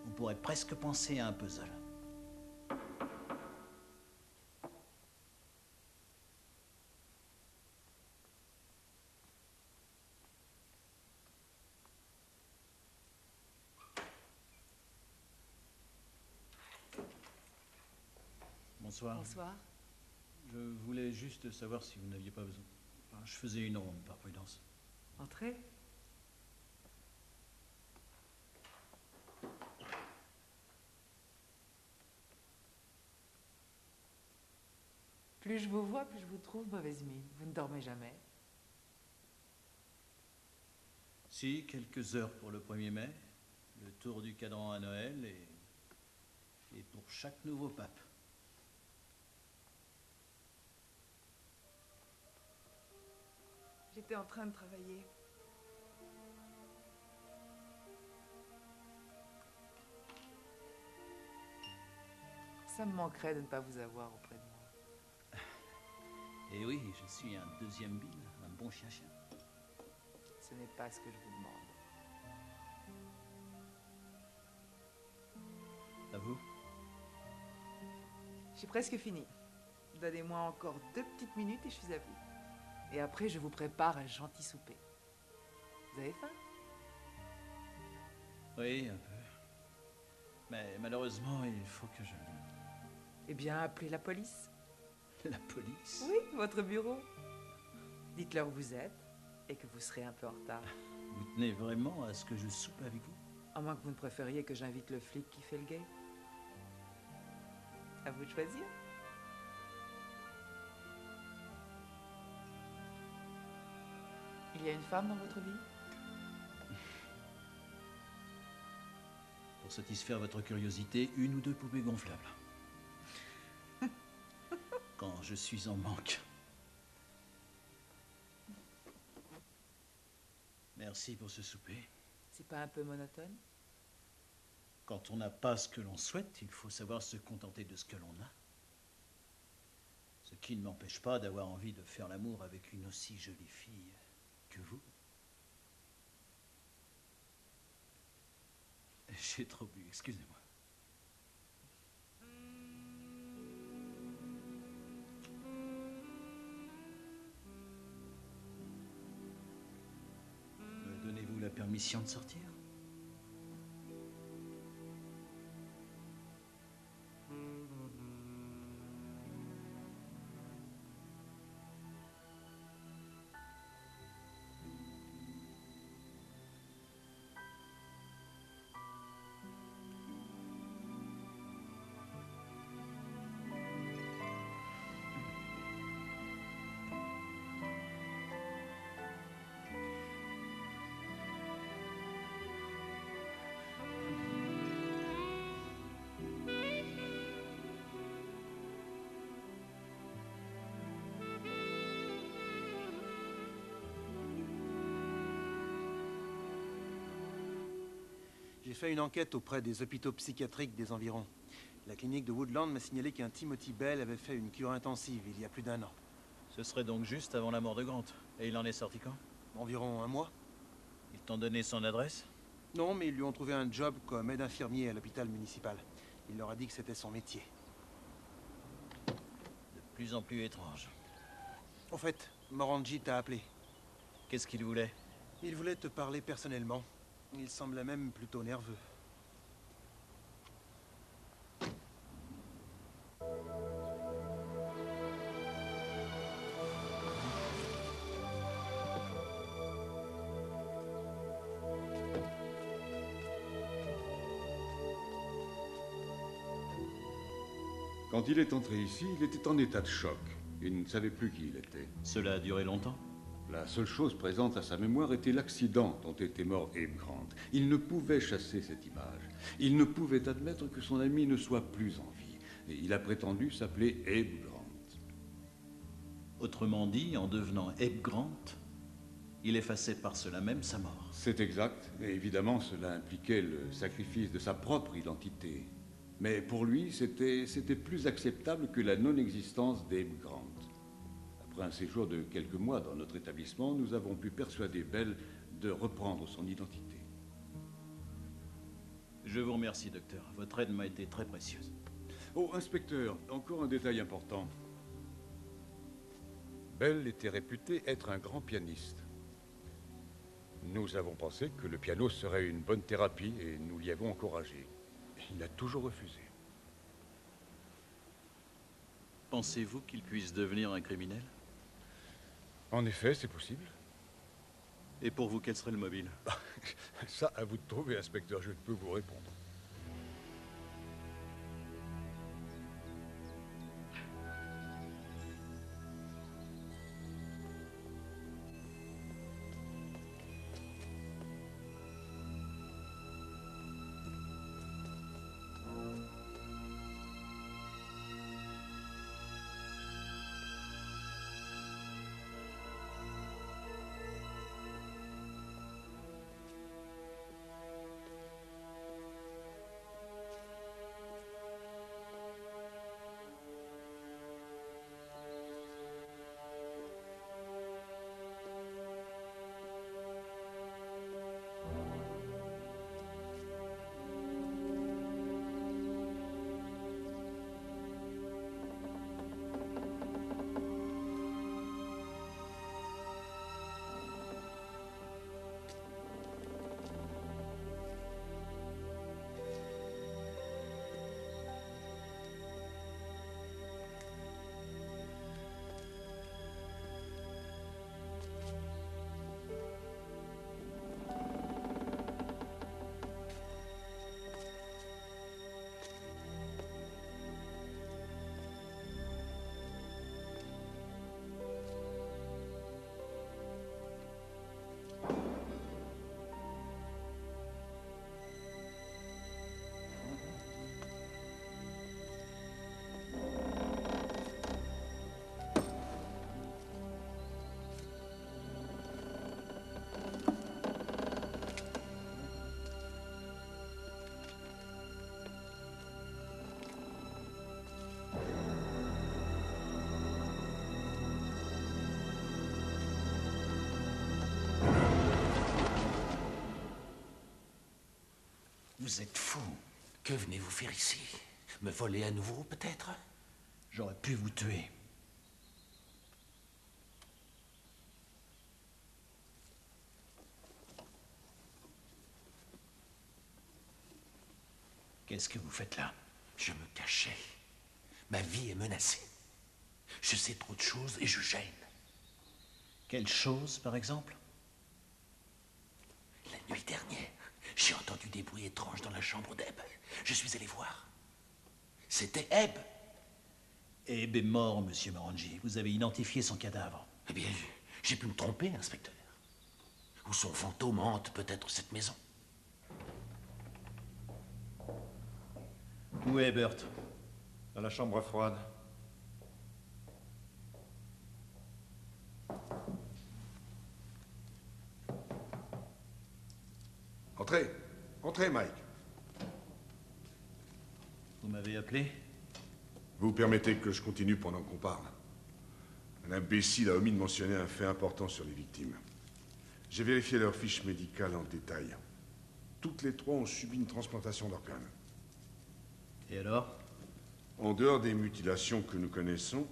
on pourrait presque penser à un puzzle. Bonsoir.
Bonsoir.
Je voulais juste savoir si vous n'aviez pas besoin. Enfin, je faisais une ronde, par prudence.
Entrez. Plus je vous vois, plus je vous trouve mauvaise mine. Vous ne dormez jamais.
Si, quelques heures pour le 1er mai, le tour du cadran à Noël et pour chaque nouveau pape.
J'étais en train de travailler. Ça me manquerait de ne pas vous avoir auprès de moi.
Et oui, je suis un deuxième Bill, un bon chien-chien.
Ce n'est pas ce que je vous demande.
À vous?
J'ai presque fini. Donnez-moi encore 2 petites minutes et je suis à vous. Et après, je vous prépare un gentil souper. Vous avez faim?
Oui, un peu. Mais malheureusement, il faut que je...
Eh bien, appelez la police.
La police?
Oui, votre bureau. Dites-leur où vous êtes et que vous serez un peu en retard.
Vous tenez vraiment à ce que je soupe avec vous?
À moins que vous ne préfériez que j'invite le flic qui fait le gay. À vous de choisir. Il y a une femme dans votre vie?
Pour satisfaire votre curiosité, 1 ou 2 poupées gonflables. Quand je suis en manque. Merci pour ce souper.
C'est pas un peu monotone?
Quand on n'a pas ce que l'on souhaite, il faut savoir se contenter de ce que l'on a. Ce qui ne m'empêche pas d'avoir envie de faire l'amour avec une aussi jolie fille que vous. J'ai trop bu, excusez-moi. Me donnez-vous la permission de sortir?
J'ai fait une enquête auprès des hôpitaux psychiatriques des environs. La clinique de Woodland m'a signalé qu'un Timothy Bell avait fait une cure intensive il y a plus d'1 an.
Ce serait donc juste avant la mort de Grant. Et il en est sorti quand?
Environ 1 mois.
Ils t'ont donné son adresse?
Non, mais ils lui ont trouvé un job comme aide infirmier à l'hôpital municipal. Il leur a dit que c'était son métier.
De plus en plus étrange.
En fait, Morangi t'a appelé.
Qu'est-ce qu'il voulait?
Il voulait te parler personnellement. Il semblait même plutôt nerveux.
Quand il est entré ici, il était en état de choc. Il ne savait plus qui il était.
Cela a duré longtemps?
La seule chose présente à sa mémoire était l'accident dont était mort Abe Grant. Il ne pouvait chasser cette image. Il ne pouvait admettre que son ami ne soit plus en vie. Et il a prétendu s'appeler Abe Grant.
Autrement dit, en devenant Abe Grant, il effaçait par cela même sa mort.
C'est exact. Et évidemment, cela impliquait le sacrifice de sa propre identité. Mais pour lui, c'était plus acceptable que la non-existence d'Abe Grant. Après un séjour de quelques mois dans notre établissement, nous avons pu persuader Bell de reprendre son identité.
Je vous remercie, docteur. Votre aide m'a été très précieuse.
Oh, inspecteur, encore un détail important. Bell était réputé être un grand pianiste. Nous avons pensé que le piano serait une bonne thérapie et nous l'y avons encouragé. Il a toujours refusé.
Pensez-vous qu'il puisse devenir un criminel?
En effet, c'est possible.
Et pour vous, quel serait le mobile?
Ça, à vous de trouver, inspecteur, je ne peux vous répondre.
Vous êtes fou. Que venez-vous faire ici? Me voler à nouveau, peut-être?
J'aurais pu vous tuer. Qu'est-ce que vous faites là?
Je me cachais. Ma vie est menacée. Je sais trop de choses et je gêne.
Quelle chose, par exemple?
La nuit dernière, j'ai entendu des bruits étranges dans la chambre d'Eb. Je suis allé voir. C'était Eb.
Eb est mort, monsieur Morangi. Vous avez identifié son cadavre.
Eh bien, j'ai pu me tromper, inspecteur. Ou son fantôme hante peut-être cette maison.
Où est Bert?
Dans la chambre froide.
Entrez. Entrez, Mike.
Vous m'avez appelé?
Vous permettez que je continue pendant qu'on parle? Un imbécile a omis de mentionner un fait important sur les victimes. J'ai vérifié leur fiche médicale en détail. Toutes les trois ont subi une transplantation d'organes.
Et alors?
En dehors des mutilations que nous connaissons,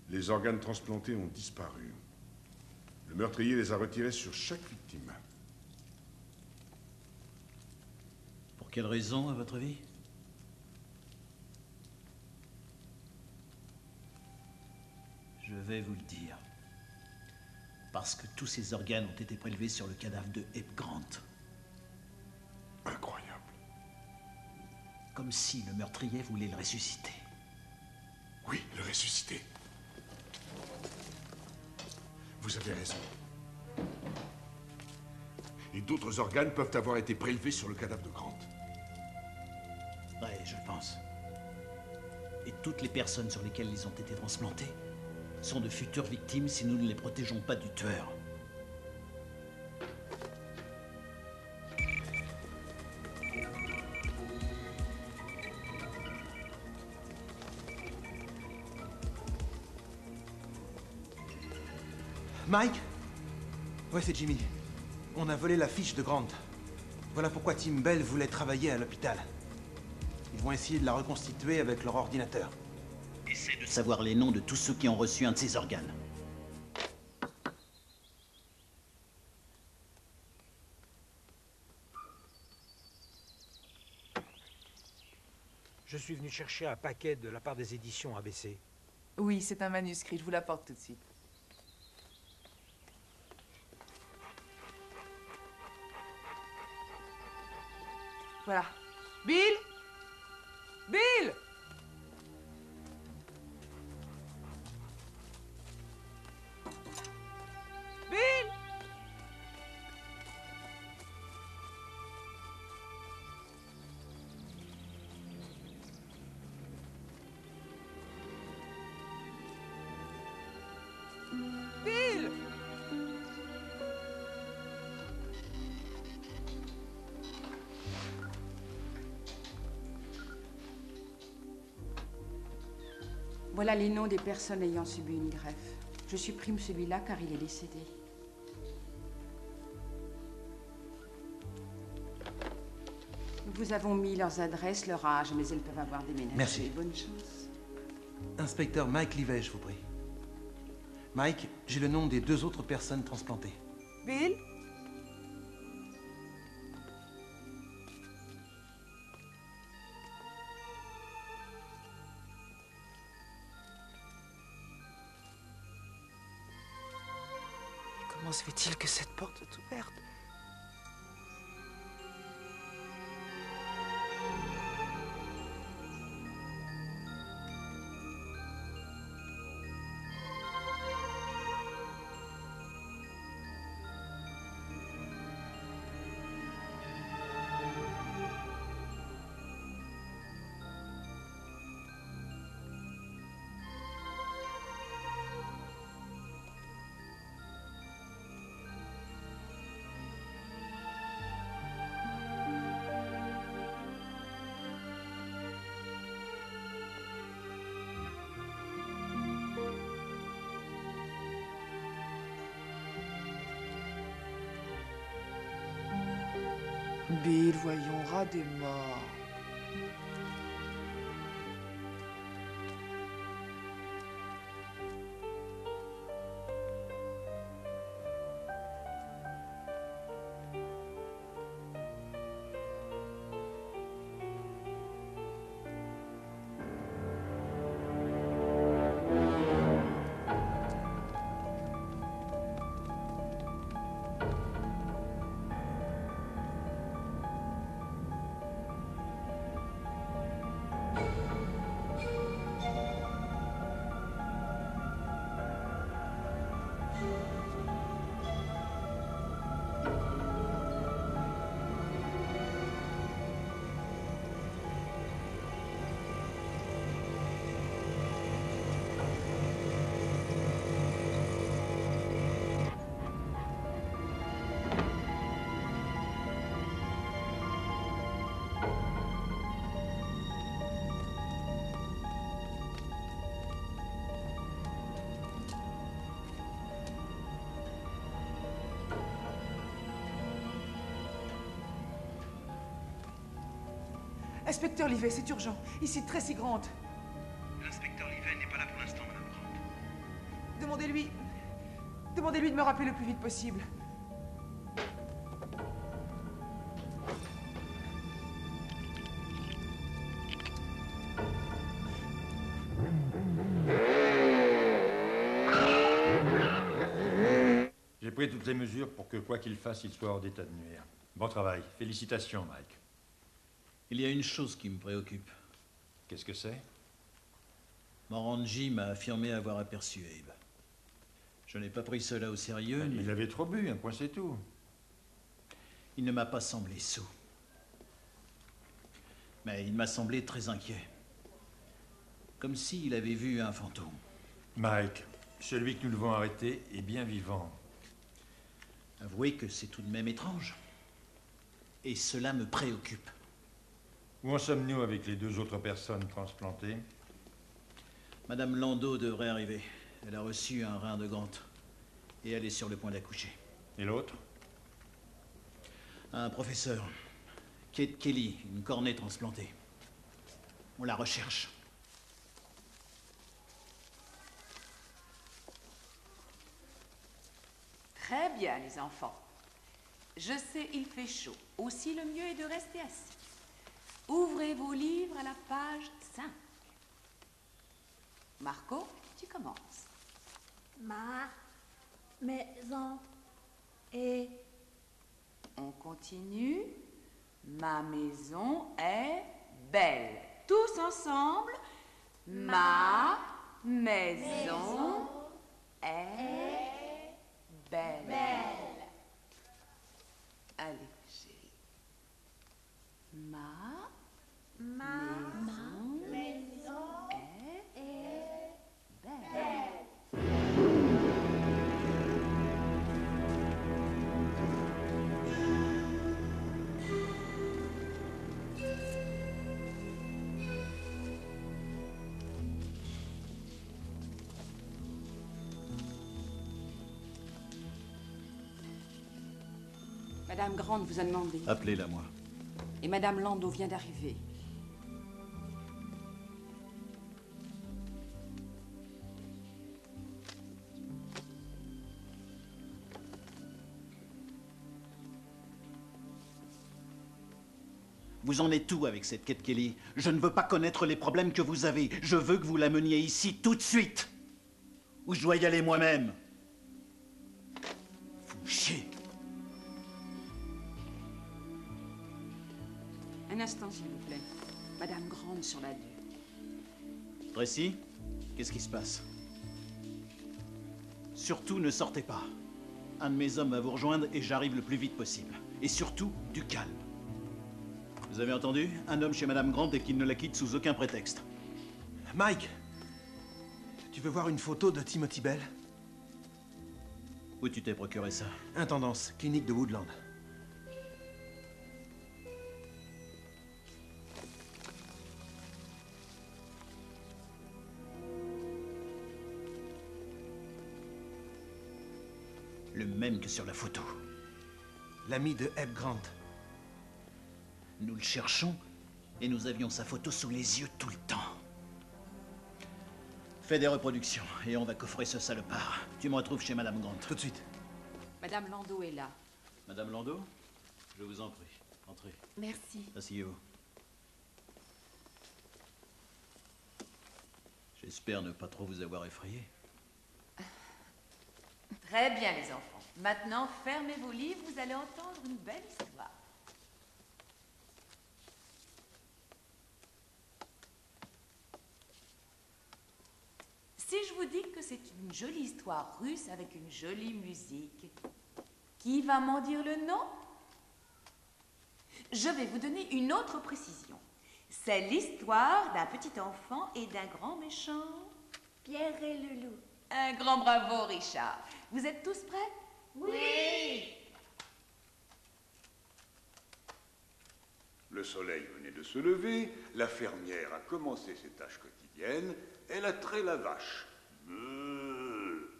les organes transplantés ont disparu. Le meurtrier les a retirés sur chaque victime.
Pour quelle raison, à votre avis? Je vais vous le dire. Parce que tous ces organes ont été prélevés sur le cadavre de Abe Grant.
Incroyable.
Comme si le meurtrier voulait le ressusciter.
Oui, le ressusciter. Vous avez raison. Et d'autres organes peuvent avoir été prélevés sur le cadavre de Grant.
Ouais, je le pense. Et toutes les personnes sur lesquelles ils ont été transplantés sont de futures victimes si nous ne les protégeons pas du tueur.
Mike? Ouais, c'est Jimmy. On a volé la fiche de Grant. Voilà pourquoi Tim Bell voulait travailler à l'hôpital. Ils vont essayer de la reconstituer avec leur ordinateur.
Essaie de savoir les noms de tous ceux qui ont reçu un de ces organes.
Je suis venu chercher un paquet de la part des éditions ABC.
Oui, c'est un manuscrit, je vous l'apporte tout de suite. Voilà. Bill? Bill? Bill? Bill?
Voilà les noms des personnes ayant subi une greffe. Je supprime celui-là car il est décédé. Nous vous avons mis leurs adresses, leur âge, mais elles peuvent avoir déménagé.
Merci.
Bonne chance.
Inspecteur Mike Livet, je vous prie. Mike, j'ai le nom des 2 autres personnes transplantées.
Bill? Comment se fait-il que cette porte soit ouverte? Bill, voyons, rat des morts. Inspecteur Livet, c'est urgent. Ici, Tracy Grant.
L'inspecteur Livet n'est pas là pour l'instant, Madame Grant.
Demandez-lui de me rappeler le plus vite possible.
J'ai pris toutes les mesures pour que, quoi qu'il fasse, il soit hors d'état de nuire. Bon travail. Félicitations, Mike.
Il y a une chose qui me préoccupe.
Qu'est-ce que c'est?
Morangi m'a affirmé avoir aperçu Abe. Je n'ai pas pris cela au sérieux.
Il avait trop bu, un point c'est tout.
Il ne m'a pas semblé saoul. Mais il m'a semblé très inquiet. Comme s'il avait vu un fantôme.
Mike, celui que nous devons arrêter est bien vivant.
Avouez que c'est tout de même étrange. Et cela me préoccupe.
Où en sommes-nous avec les 2 autres personnes transplantées?
Madame Landau devrait arriver. Elle a reçu un rein de Grant. Et elle est sur le point d'accoucher.
Et l'autre?
Un professeur. Kate Kelly, une cornée transplantée. On la recherche.
Très bien, les enfants. Je sais, il fait chaud. Aussi, le mieux est de rester assis. Ouvrez vos livres à la page 5. Marco, tu commences.
Ma maison est...
On continue. Ma maison est belle. Tous ensemble. Ma maison est belle. Allez, chérie. Ma maison est belle.
Madame Grant vous a demandé.
Appelez-la moi.
Et Madame Landau vient d'arriver.
Vous en êtes où avec cette Kate Kelly? Je ne veux pas connaître les problèmes que vous avez. Je veux que vous la meniez ici tout de suite. Ou je dois y aller moi-même. Vous chiez.
Un instant, s'il vous plaît. Madame Grant sur la 2.
Tracy, qu'est-ce qui se passe? Surtout, ne sortez pas. Un de mes hommes va vous rejoindre et j'arrive le plus vite possible. Et surtout, du calme. Vous avez entendu? Un homme chez Madame Grant et qu'il ne la quitte sous aucun prétexte.
Mike, tu veux voir une photo de Timothy Bell?
Où tu t'es procuré ça?
Intendance, clinique de Woodland.
Le même que sur la photo.
L'ami de Abe Grant.
Nous le cherchons et nous avions sa photo sous les yeux tout le temps. Fais des reproductions et on va coffrer ce salopard. Tu me retrouves chez Madame Grant.
Tout de suite.
Madame Landau est là.
Madame Landau, je vous en prie, entrez.
Merci.
Asseyez-vous. J'espère ne pas trop vous avoir effrayé.
Très bien, les enfants. Maintenant, fermez vos livres, vous allez entendre une belle histoire. Si je vous dis que c'est une jolie histoire russe avec une jolie musique, qui va m'en dire le nom? Je vais vous donner une autre précision. C'est l'histoire d'un petit enfant et d'un grand méchant.
Pierre et le loup.
Un grand bravo, Richard. Vous êtes tous prêts?
Oui.
Le soleil venait de se lever, la fermière a commencé ses tâches quotidiennes, elle a trait la vache. Meuh.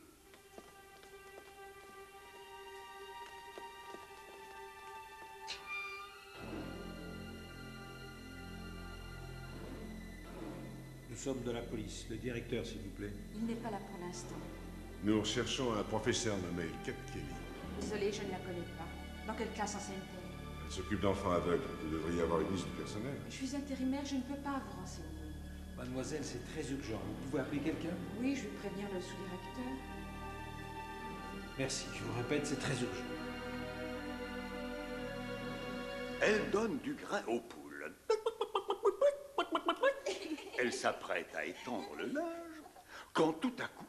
sommes de la police. Le directeur, s'il vous plaît.
Il n'est pas là pour l'instant.
Nous recherchons un professeur nommé Kate Kelly.
Désolée, je ne la connais pas. Dans quelle classe enseigne-t-elle?
Elle s'occupe d'enfants aveugles. Vous devriez avoir une liste du personnel.
Je suis intérimaire, je ne peux pas vous renseigner.
Mademoiselle, c'est très urgent. Vous pouvez appeler quelqu'un?
Oui, je vais prévenir le sous-directeur.
Merci, je vous répète, c'est très urgent.
Elle donne du grain aux poules. Elle s'apprête à étendre le linge, quand tout à coup,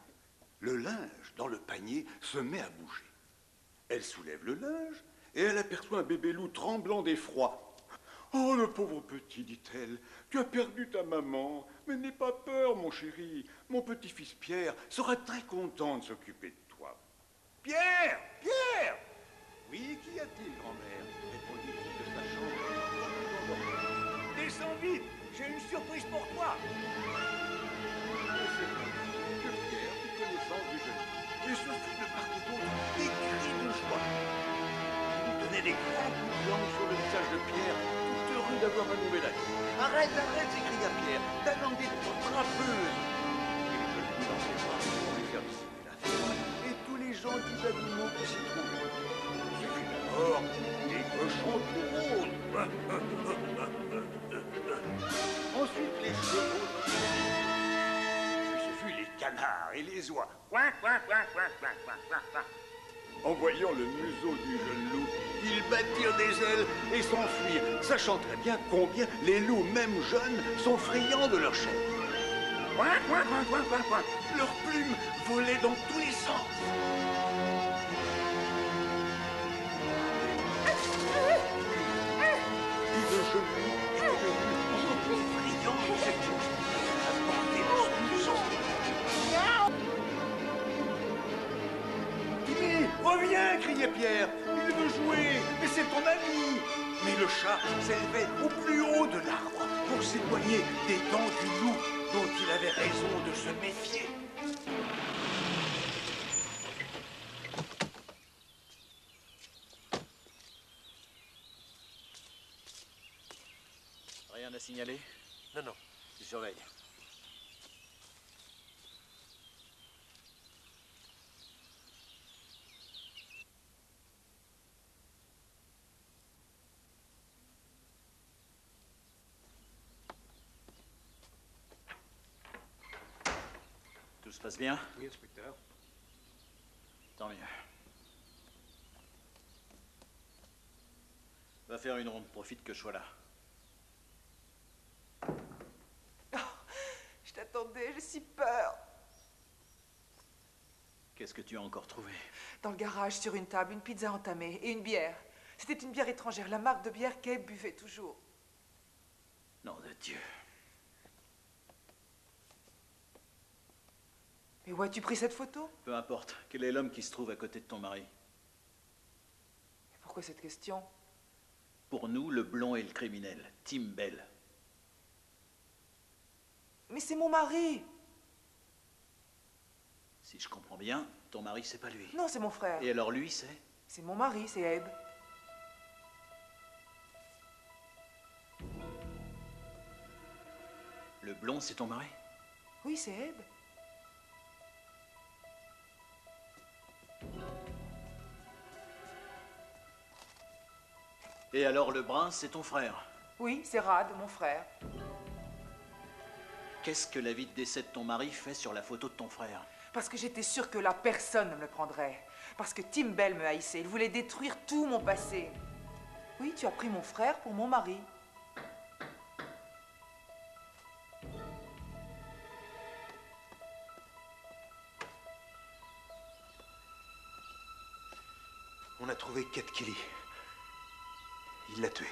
le linge dans le panier se met à bouger. Elle soulève le linge et elle aperçoit un bébé loup tremblant d'effroi. « Oh, le pauvre petit, dit-elle, tu as perdu ta maman, mais n'aie pas peur, mon chéri. Mon petit-fils Pierre sera très content de s'occuper de toi. »« Pierre! Pierre !»« Oui, qu'y a-t-il, grand-mère » répondit-il de sa chambre. « Descends vite, j'ai une surprise pour toi !» Et c'est ainsi que Pierre fit connaissance du jeune homme. Et ce fut de part et d'autre des cris de joie. Il donnait des grands coups de langue sur le visage de Pierre, tout heureux d'avoir un nouvel ami. « Arrête, arrête !» s'écria Pierre, « ta langue est trop trappeuse !» Et le jeune homme dans ses bras pour lui faire dissimuler la fièvre, et tous les gens qui animaux qui s'y trouvaient. Ce fut d'abord des cochons tout roses. Ensuite les chevaux. Puis ce fut les canards et les oies. En voyant le museau du jeune loup, ils battirent des ailes et s'enfuirent, sachant très bien combien les loups, même jeunes, sont friands de leur chair. Leurs plumes volaient dans tous les sens. Et le jeune loup était devenu encore plus friand de cette chose à porter de son sang. Timmy, reviens, criait Pierre. Il veut jouer, mais c'est ton ami. Mais le chat s'élevait au plus haut de l'arbre pour s'éloigner des dents du loup dont il avait raison de se méfier.
Rien à signaler?
Non, non.
Je surveille. Tout se passe bien?
Oui, inspecteur.
Tant mieux. Va faire une ronde, profite que je sois là.
Je t'attendais, j'ai si peur.
Qu'est-ce que tu as encore trouvé?
Dans le garage, sur une table, une pizza entamée et une bière. C'était une bière étrangère, la marque de bière qu'Abe buvait toujours.
Nom de Dieu.
Mais où as-tu pris cette photo?
Peu importe. Quel est l'homme qui se trouve à côté de ton mari?
Pourquoi cette question?
Pour nous, le blond est le criminel, Tim Bell.
Mais c'est mon mari!
Si je comprends bien, ton mari, c'est pas lui.
Non, c'est mon frère.
Et alors lui, c'est?
C'est mon mari, c'est Abe.
Le blond, c'est ton mari?
Oui, c'est Abe.
Et alors le brun, c'est ton frère?
Oui, c'est Rad, mon frère.
Qu'est-ce que la vie de décès de ton mari fait sur la photo de ton frère?
Parce que j'étais sûre que là, personne ne me le prendrait. Parce que Tim Bell me haïssait. Il voulait détruire tout mon passé. Oui, tu as pris mon frère pour mon mari.
On a trouvé Kate Kelly. Il l'a tué.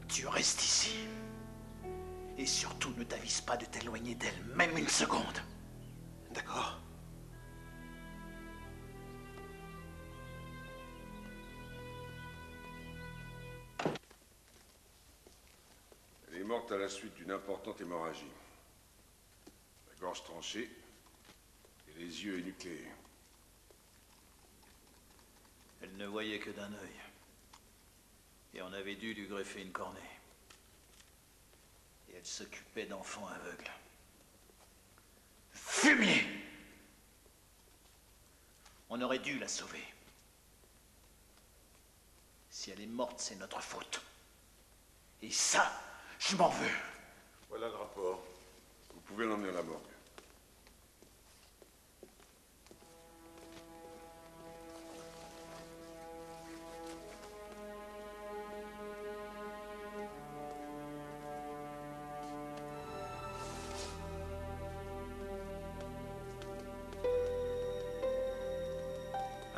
Tu restes ici. Et surtout, ne t'avise pas de t'éloigner d'elle, même une seconde.
D'accord.
Elle est morte à la suite d'une importante hémorragie. La gorge tranchée et les yeux énucléés.
Elle ne voyait que d'un œil. Et on avait dû lui greffer une cornée. Et elle s'occupait d'enfants aveugles. Fumier! On aurait dû la sauver. Si elle est morte, c'est notre faute. Et ça, je m'en veux.
Voilà le rapport. Vous pouvez l'emmener à la morgue.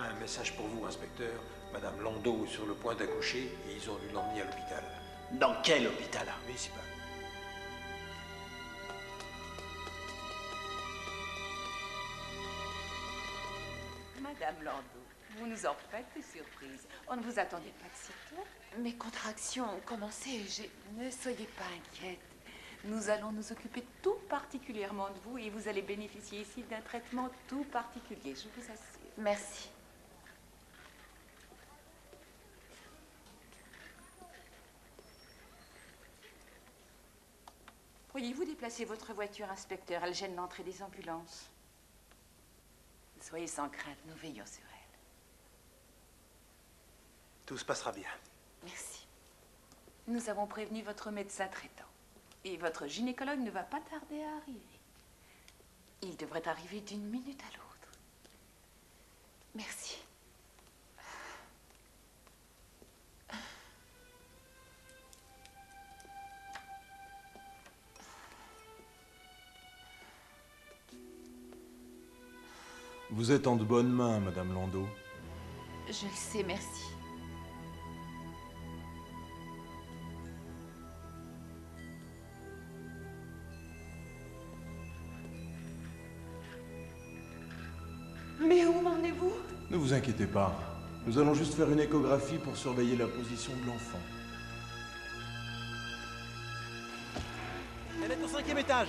Un message pour vous, inspecteur. Madame Landau est sur le point d'accoucher et ils ont dû l'emmener à l'hôpital.
Dans quel hôpital?
Municipal.
Madame Landau, vous nous en faites des surprises. On ne vous attendait pas de si tôt. Mes contractions ont commencé. Ne soyez pas inquiète. Nous allons nous occuper tout particulièrement de vous et vous allez bénéficier ici d'un traitement tout particulier, je vous assure. Merci. Pourriez-vous déplacer votre voiture, inspecteur? Elle gêne l'entrée des ambulances. Soyez sans crainte, nous veillons sur elle.
Tout se passera bien.
Merci. Nous avons prévenu votre médecin traitant. Et votre gynécologue ne va pas tarder à arriver. Il devrait arriver d'une minute à l'autre. Merci.
Vous êtes en de bonnes mains, Madame Landau.
Je le sais, merci. Mais où en êtes-vous?
Ne vous inquiétez pas. Nous allons juste faire une échographie pour surveiller la position de l'enfant.
Elle est au 5e étage.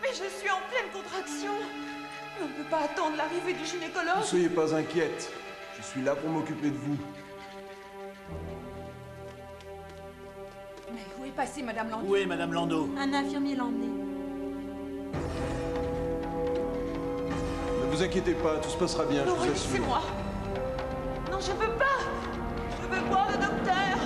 Mais je suis en pleine contraction. On ne peut pas attendre l'arrivée du gynécologue.
Ne soyez pas inquiète. Je suis là pour m'occuper de vous.
Mais où est passée Madame Landau?
Où est Madame Landau?
Un infirmier l'a emmené.
Ne vous inquiétez pas, tout se passera bien, je vous assure.
Laissez-moi. Non, je veux pas. Je veux voir le docteur.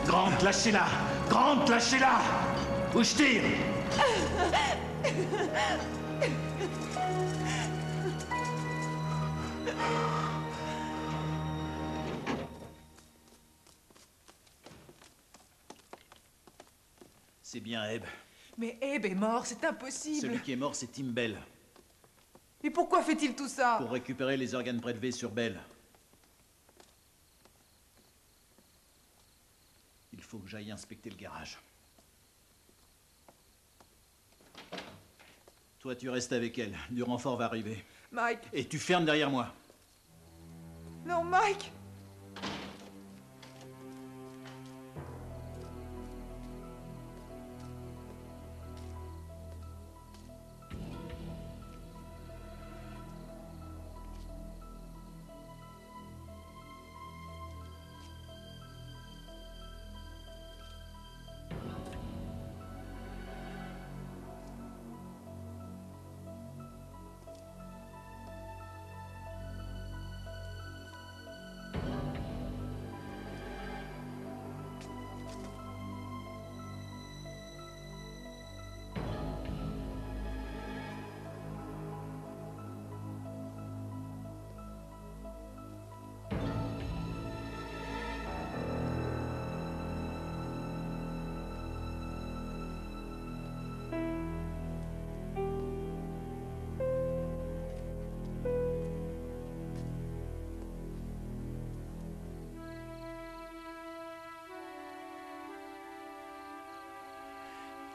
Grant, lâchez-la! Grant, lâchez-la! Ou je tire! C'est bien Ebb.
Mais Ebb est mort, c'est impossible.
Celui qui est mort, c'est Tim Bell.
Et pourquoi fait-il tout ça?
Pour récupérer les organes prélevés sur Bell. Il faut que j'aille inspecter le garage. Toi, tu restes avec elle. Du renfort va arriver.
Mike.
Et tu fermes derrière moi.
Non, Mike.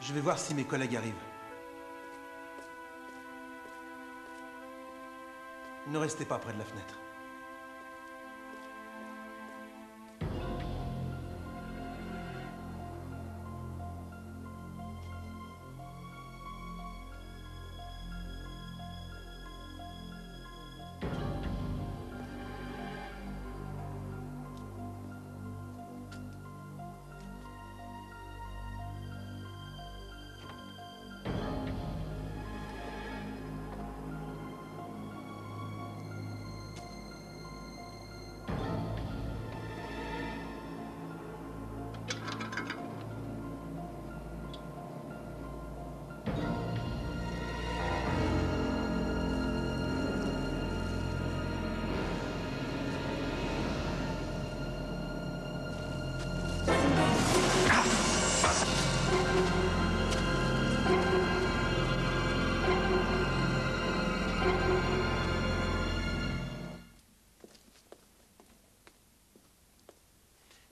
Je vais voir si mes collègues arrivent. Ne restez pas près de la fenêtre.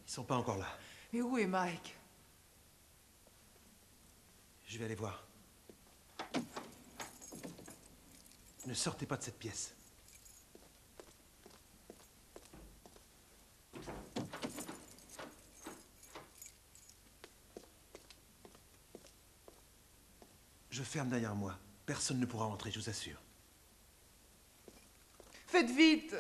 Ils sont pas encore là.
Mais où est Mike?
Je vais aller voir. Ne sortez pas de cette pièce. Je ferme derrière moi. Personne ne pourra entrer, je vous assure.
Faites vite!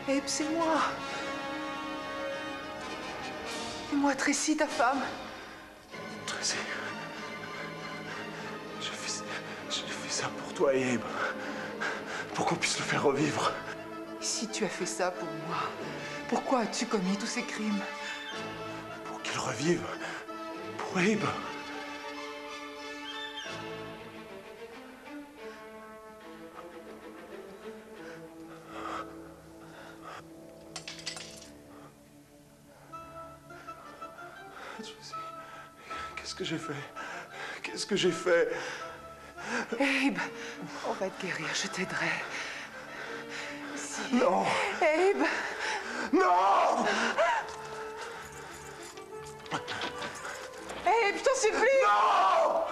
Abe, c'est moi. C'est moi, Tracy, ta femme.
Tracy. J'ai fait ça pour toi et Abe. Pour qu'on puisse le faire revivre.
Si tu as fait ça pour moi, pourquoi as-tu commis tous ces crimes?
Pour qu'il revive. Pour Abe. Qu'est-ce que j'ai fait? Qu'est-ce que j'ai fait?
Abe, on va te guérir, je t'aiderai. Si.
Non.
Abe.
Non.
Abe, je t'en supplie.
Non.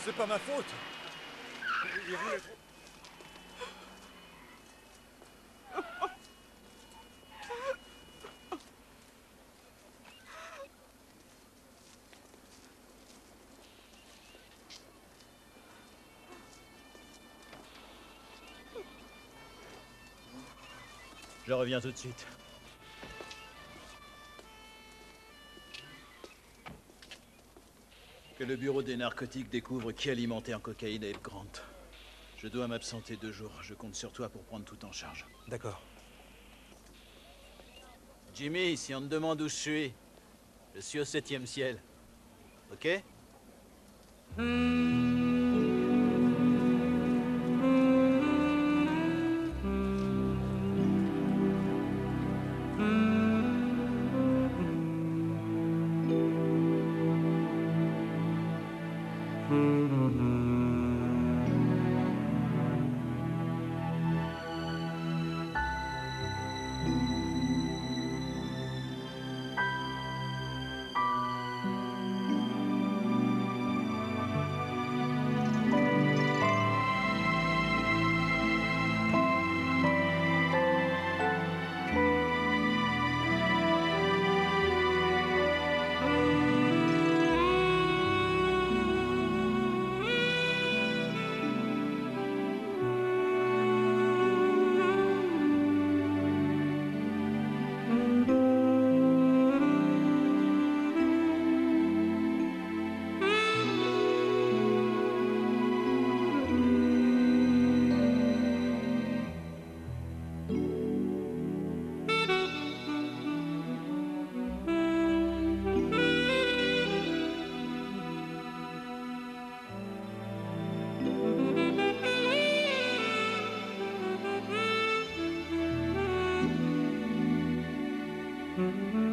C'est pas ma faute. Il voulait trop...
Je reviens tout de suite. Que le bureau des narcotiques découvre qui alimentait en cocaïne Abe Grant. Je dois m'absenter 2 jours. Je compte sur toi pour prendre tout en charge.
D'accord.
Jimmy, si on te demande où je suis au 7e ciel. Ok?
Mm-hmm.